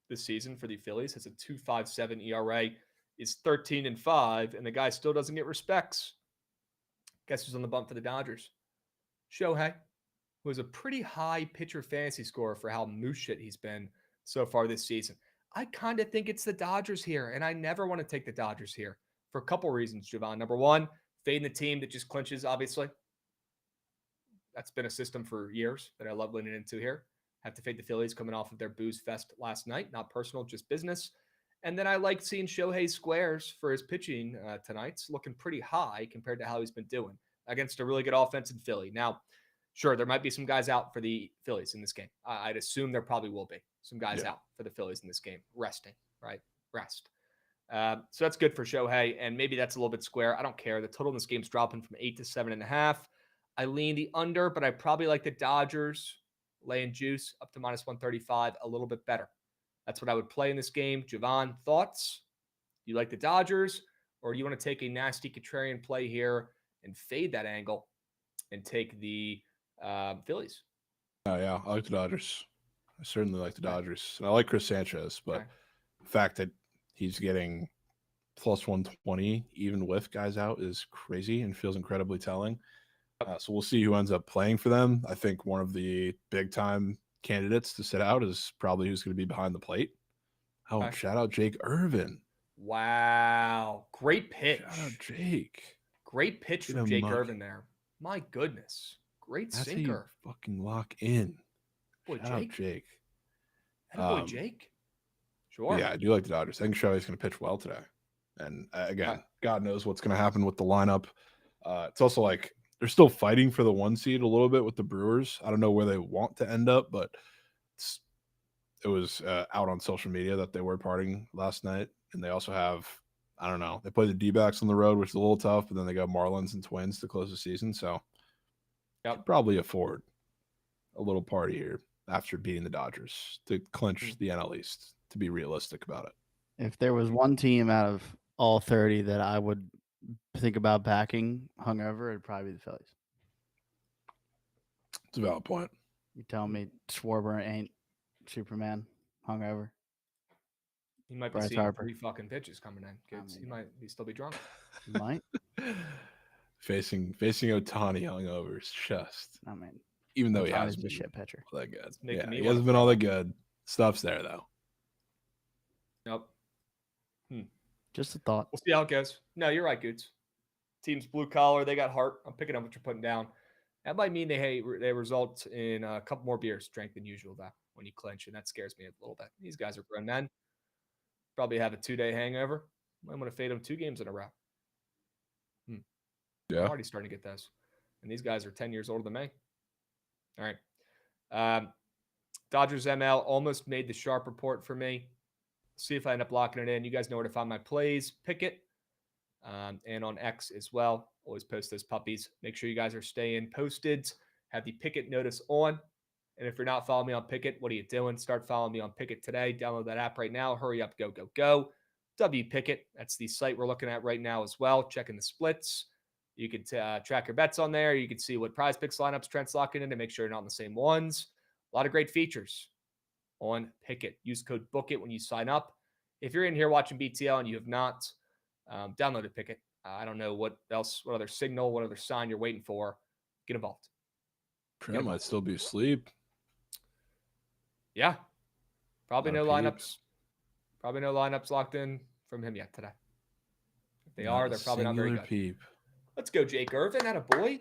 this season for the Phillies. Has a 2.57 ERA, is 13-5, and the guy still doesn't get respects. Guess who's on the bump for the Dodgers? Shohei, who has a pretty high pitcher fantasy score for how moose shit he's been so far this season. I kind of think it's the Dodgers here, and I never want to take the Dodgers here for a couple reasons, Jovan. Number one, fading the team that just clinches, obviously. That's been a system for years that I love leaning into here. Have to fade the Phillies coming off of their booze fest last night. Not personal, just business. And then I like seeing Shohei's squares for his pitching tonight. It's looking pretty high compared to how he's been doing against a really good offense in Philly. Now, sure, there might be some guys out for the Phillies in this game. I'd assume there probably will be some guys out for the Phillies in this game. Resting, right? Rest. So that's good for Shohei, and maybe that's a little bit square. I don't care. The total in this game is dropping from 8 to 7.5. I lean the under, but I probably like the Dodgers laying juice up to minus 135 a little bit better. That's what I would play in this game. Jovan, thoughts? You like the Dodgers, or do you want to take a nasty contrarian play here and fade that angle and take the Phillies? Oh, yeah. I like the Dodgers. I certainly like the Dodgers. And I like Chris Sanchez, but the fact that he's getting plus 120 even with guys out is crazy and feels incredibly telling. So we'll see who ends up playing for them. I think one of the big-time candidates to sit out is probably who's going to be behind the plate. Oh, shout out Jake Irvin. Wow. Great pitch. Shout out Jake. Great pitch from Jake Irvin there. My goodness. Great That's sinker. How you fucking lock in. Boy, shout out Jake. Boy, Jake. Sure. Yeah, I do like the Dodgers. I think Shohei's going to pitch well today. And again, God knows what's going to happen with the lineup. It's also like they're still fighting for the 1 seed a little bit with the Brewers. I don't know where they want to end up, but it was out on social media that they were partying last night. And they also have, I don't know, they play the D-backs on the road, which is a little tough, but then they got Marlins and Twins to close the season. So could probably afford a little party here after beating the Dodgers to clinch the NL East, to be realistic about it. If there was one team out of all 30 that I would think about backing hungover, it'd probably be the Phillies. It's a valid point. You telling me Schwarber ain't Superman hungover? He might be seeing 3 fucking pitches coming in. He might still be drunk. He might. Facing Ohtani hungover is just. I mean, even though he has been a shit pitcher. All that good. Yeah, he hasn't been all that good. Stuff's there though. Nope. Just a thought. We'll see how it goes. No, you're right, Goots. Team's blue collar. They got heart. I'm picking up what you're putting down. That might mean they result in a couple more beers drank than usual, though, when you clinch, and that scares me a little bit. These guys are grown men. Probably have a 2-day hangover. Might want to fade them 2 games in a row. Yeah. I'm already starting to get those. And these guys are 10 years older than me. All right. Dodgers ML almost made the sharp report for me. See if I end up locking it in. You guys know where to find my plays. Pick it. And on X as well. Always post those puppies. Make sure you guys are staying posted. Have the Pickett notice on. And if you're not following me on Pickett, what are you doing? Start following me on Pickett today. Download that app right now. Hurry up. Go, go, go. Pickett. That's the site we're looking at right now as well. Checking the splits. You can track your bets on there. You can see what prize picks lineups Trent's locking in to make sure you're not on the same ones. A lot of great features on Pickett. Use code Bookit when you sign up. If you're in here watching BTL and you have not Downloaded Pickett. I don't know what other signal, what other sign you're waiting for. Get involved. Trent might still be asleep. Yeah. Probably Not no a peep. lineups. Probably no lineups locked in from him yet today. If they Not are, a they're probably not very singular good. peep. Let's go, Jake Irvin. Attaboy.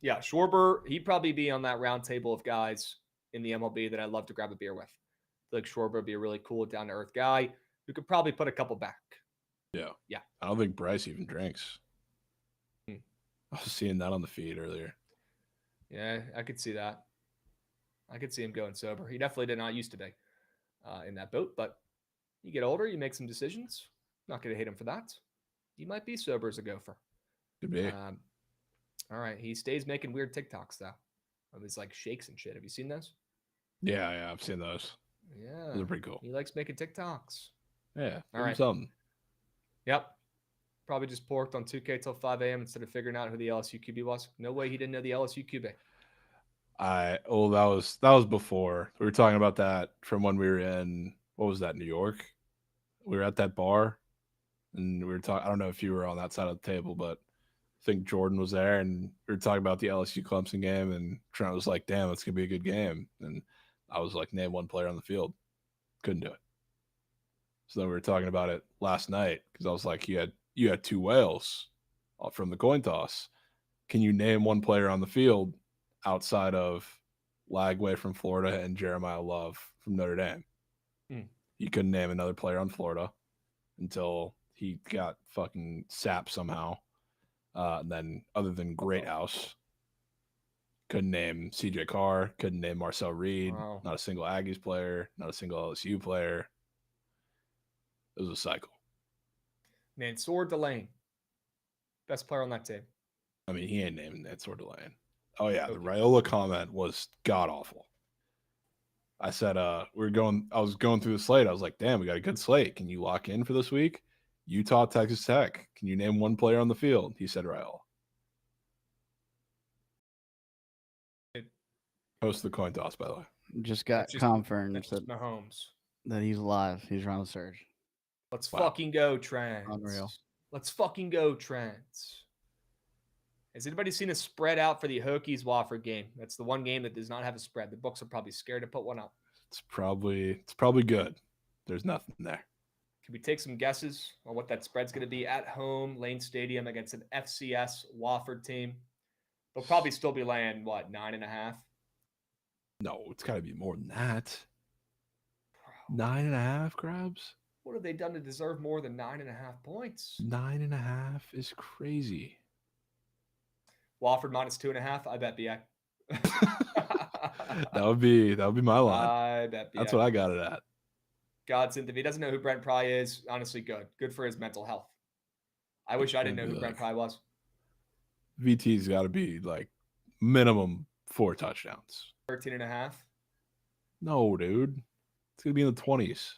Yeah, Schwarber, he'd probably be on that round table of guys in the MLB that I'd love to grab a beer with. I feel like Schwarber would be a really cool, down-to-earth guy who could probably put a couple back. Yeah. I don't think Bryce even drinks. I was seeing that on the feed earlier. Yeah, I could see that. I could see him going sober. He definitely did not used to be in that boat, but you get older, you make some decisions. Not going to hate him for that. He might be sober as a gopher. Could be. All right. He stays making weird TikToks, though, of his like shakes and shit. Have you seen those? Yeah, I've seen those. Yeah. Those are pretty cool. He likes making TikToks. Yeah. All right. Something. Yep. Probably just porked on 2K till 5 a.m. instead of figuring out who the LSU QB was. No way he didn't know the LSU QB. That was before. We were talking about that from when we were in, what was that, New York? We were at that bar and we were talking, I don't know if you were on that side of the table, but I think Jordan was there and we were talking about the LSU Clemson game and Trent was like, damn, it's going to be a good game. And I was like, name one player on the field. Couldn't do it. So then we were talking about it last night because I was like, you had two whales from the coin toss. Can you name one player on the field outside of Lagway from Florida and Jeremiah Love from Notre Dame? He couldn't name another player on Florida until he got fucking sapped somehow. And then other than Greathouse, couldn't name CJ Carr, couldn't name Marcel Reed, not a single Aggies player, not a single LSU player. It was a cycle. Mansour Delane. Best player on that team. I mean, he ain't naming Mansour Delane. Oh, yeah. The Raiola comment was god-awful. I said, I was going through the slate. I was like, damn, we got a good slate. Can you lock in for this week? Utah, Texas Tech. Can you name one player on the field? He said Raiola. Post the coin toss, by the way. Just got confirmed that Mahomes. That he's alive. He's around the surge. Let's fucking go, Trent. Unreal. Let's fucking go, Trent. Has anybody seen a spread out for the Hokies Wofford game? That's the one game that does not have a spread. The books are probably scared to put one up. It's probably good. There's nothing there. Can we take some guesses on what that spread's going to be at home, Lane Stadium, against an FCS Wofford team? They'll probably still be laying, 9.5? No, it's got to be more than that. 9.5, Krabs? What have they done to deserve more than 9.5 points? 9.5 is crazy. Wofford minus 2.5. I bet BA. that would be my line. I bet BA. That's what I got it at. Godson, if he doesn't know who Brent Pry is, honestly, good for his mental health. I wish I didn't know who Brent Pry was. VT's got to be like minimum 4 touchdowns. 13.5. No, dude. It's going to be in the 20s.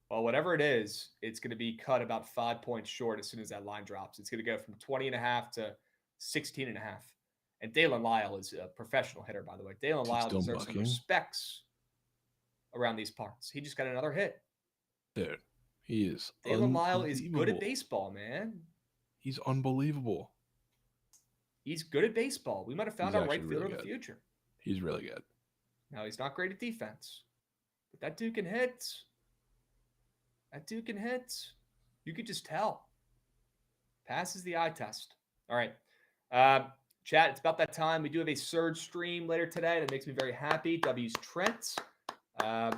Well, whatever it is, it's going to be cut about 5 points short as soon as that line drops. It's going to go from 20.5 to 16.5. And Dalen Lyle is a professional hitter, by the way. Dalen Lyle deserves some respects around these parts. He just got another hit. Dude, he is Dalen Lyle is good at baseball, man. He's unbelievable. He's good at baseball. We might have found our right fielder of the future. He's really good. Now, he's not great at defense. But that dude can hit. You could just tell. Passes the eye test. All right. Chat, it's about that time. We do have a surge stream later today. That makes me very happy. W's Trent. All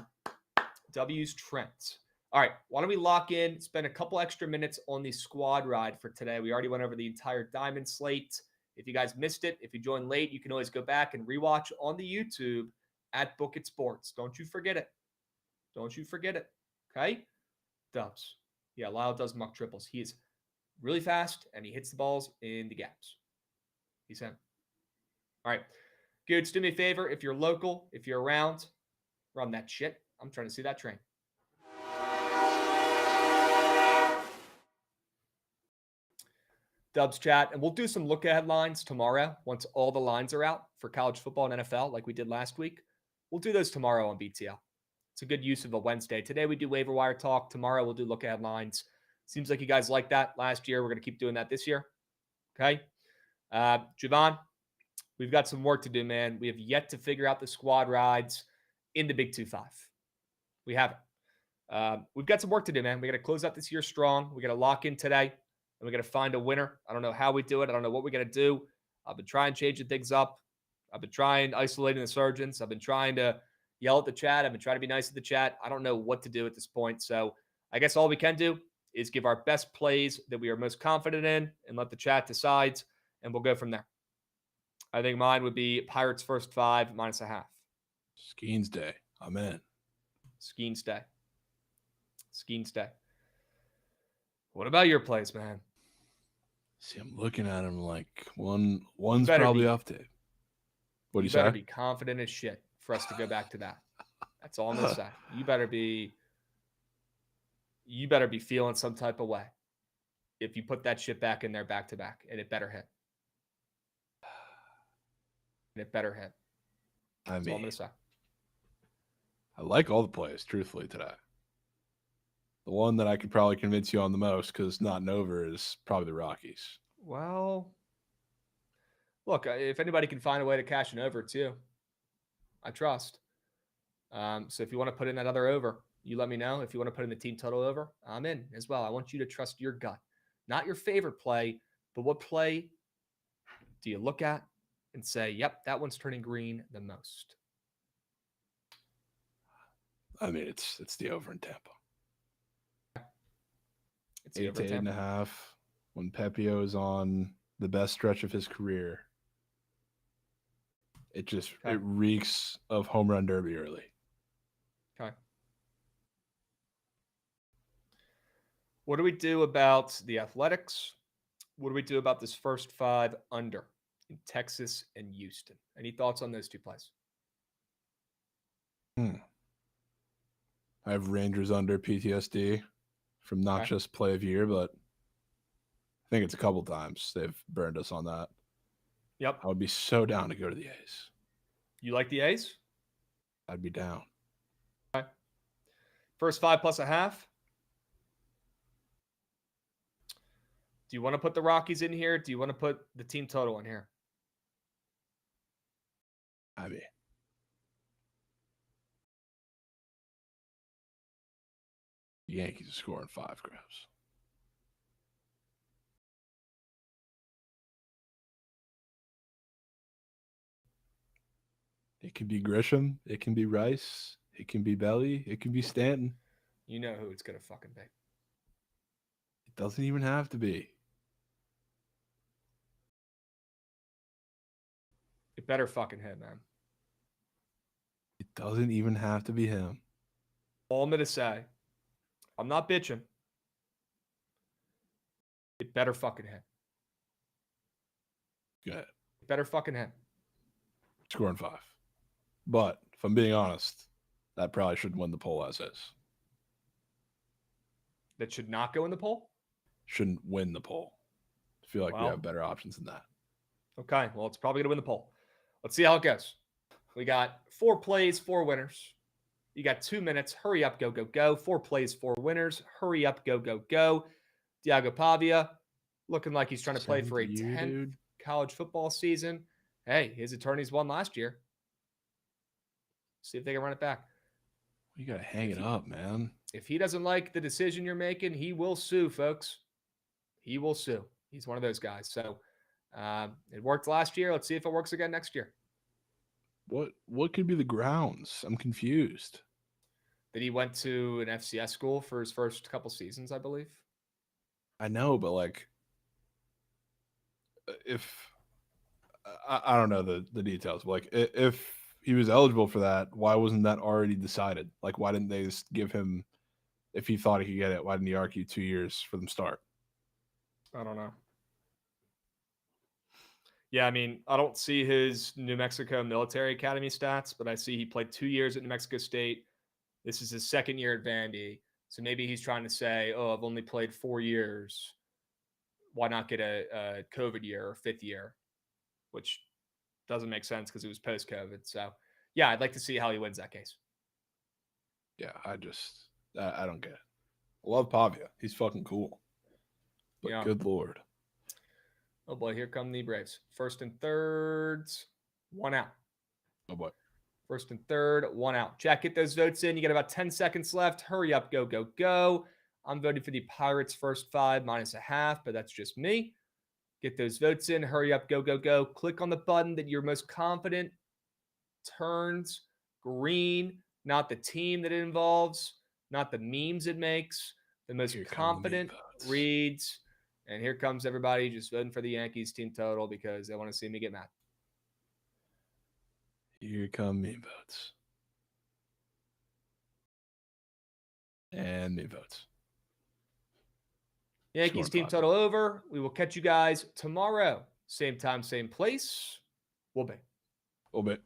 right. Why don't we lock in, spend a couple extra minutes on the squad ride for today. We already went over the entire diamond slate. If you guys missed it, if you joined late, you can always go back and rewatch on the YouTube at Bookit Sports. Don't you forget it. Okay? Dubs. Yeah, Lyle does muck triples. He is really fast, and he hits the balls in the gaps. He's him. All right. Goods, do me a favor. If you're local, if you're around, run that shit. I'm trying to see that train. Dubs chat, and we'll do some look-ahead lines tomorrow once all the lines are out for college football and NFL like we did last week. We'll do those tomorrow on BTL. It's a good use of a Wednesday. Today we do waiver wire talk. Tomorrow we'll do look ahead lines. Seems like you guys like that last year. We're going to keep doing that this year. Okay. Jovan, we've got some work to do, man. We have yet to figure out the squad rides in the Big 2-5. We haven't. We've got some work to do, man. We got to close out this year strong. We got to lock in today, and we got to find a winner. I don't know how we do it. I don't know what we got to do. I've been trying changing things up. I've been trying isolating the surgeons. I've been trying to yell at the chat. I've been trying to be nice to the chat. I don't know what to do at this point. So I guess all we can do is give our best plays that we are most confident in and let the chat decide, and we'll go from there. I think mine would be Pirates first 5 -0.5. Skeens Day. I'm in. Skeens Day. Skeens Day. What about your plays, man? See, I'm looking at him like one's better probably be- off to. What do you better say? be confident as shit for us to go back to that. That's all I'm gonna say. You better be feeling some type of way if you put that shit back in there back to back, and it better hit. And it better hit. That's all I'm gonna say. I like all the plays, truthfully, today. The one that I could probably convince you on the most, because it's not an over, is probably the Rockies. Well, look, if anybody can find a way to cash an over, it's you. I trust. So if you want to put in that other over, you let me know. If you want to put in the team total over, I'm in as well. I want you to trust your gut. Not your favorite play, but what play do you look at and say, yep, that one's turning green the most? I mean, it's the over in Tampa. It's the 8 over to 10. 8.5. When Pepio is on the best stretch of his career, it reeks of home run derby early. Okay. What do we do about the Athletics? What do we do about this first 5 under in Texas and Houston? Any thoughts on those two plays? I have Rangers under PTSD from not just play of year, but I think it's a couple times they've burned us on that. Yep. I would be so down to go to the A's. You like the A's? I'd be down. Okay. First 5 +0.5. Do you want to put the Rockies in here? Do you want to put the team total in here? I mean, the Yankees are scoring 5, Krabs. It can be Grisham. It can be Rice. It can be Belly. It can be Stanton. You know who it's going to fucking be. It doesn't even have to be. It better fucking hit, man. It doesn't even have to be him. All I'm going to say, I'm not bitching. It better fucking hit. Good. It better fucking hit. Scoring 5. But if I'm being honest, that probably shouldn't win the poll as is. That should not go in the poll? Shouldn't win the poll. I feel like we Well, have better options than that. Okay, well, it's probably going to win the poll. Let's see how it goes. We got 4 plays, 4 winners. You got 2 minutes. Hurry up, go, go, go. 4 plays, 4 winners. Hurry up, go, go, go. Diego Pavia looking like he's trying to play for a 10th college football season. Hey, his attorneys won last year. See if they can run it back. You got to hang it up, man. If he doesn't like the decision you're making, he will sue, folks. He will sue. He's one of those guys. So it worked last year. Let's see if it works again next year. What could be the grounds? I'm confused. That he went to an FCS school for his first couple seasons, I believe. I know, but like, if I don't know the details, but like if he was eligible for that, why wasn't that already decided? Like, why didn't they just give him, if he thought he could get it, why didn't he argue 2 years for them start? I don't know. Yeah, I mean, I don't see his New Mexico Military Academy stats, but I see he played 2 years at New Mexico State. This is his 2nd year at Vandy. So maybe he's trying to say, oh, I've only played 4 years. Why not get a COVID year or 5th year? Which doesn't make sense because it was post-COVID. So, yeah, I'd like to see how he wins that case. Yeah, I don't get it. I love Pavia. He's fucking cool. But Yeah. good Lord. Oh boy, here come the Braves. First and thirds, 1 out. Oh boy. First and third, 1 out. Jack, get those votes in. You got about 10 seconds left. Hurry up, go, go, go. I'm voting for the Pirates first 5 -0.5, but that's just me. Get those votes in. Hurry up, go, go, go. Click on the button that you're most confident turns green, not the team that it involves, not the memes it makes. The most Here come the confident meme votes. reads. And here comes everybody just voting for the Yankees team total because they want to see me get mad. Here come meme votes. And meme votes. Yankees Scoring team 5. total over. We will catch you guys tomorrow. Same time, same place. We'll be. A little bit.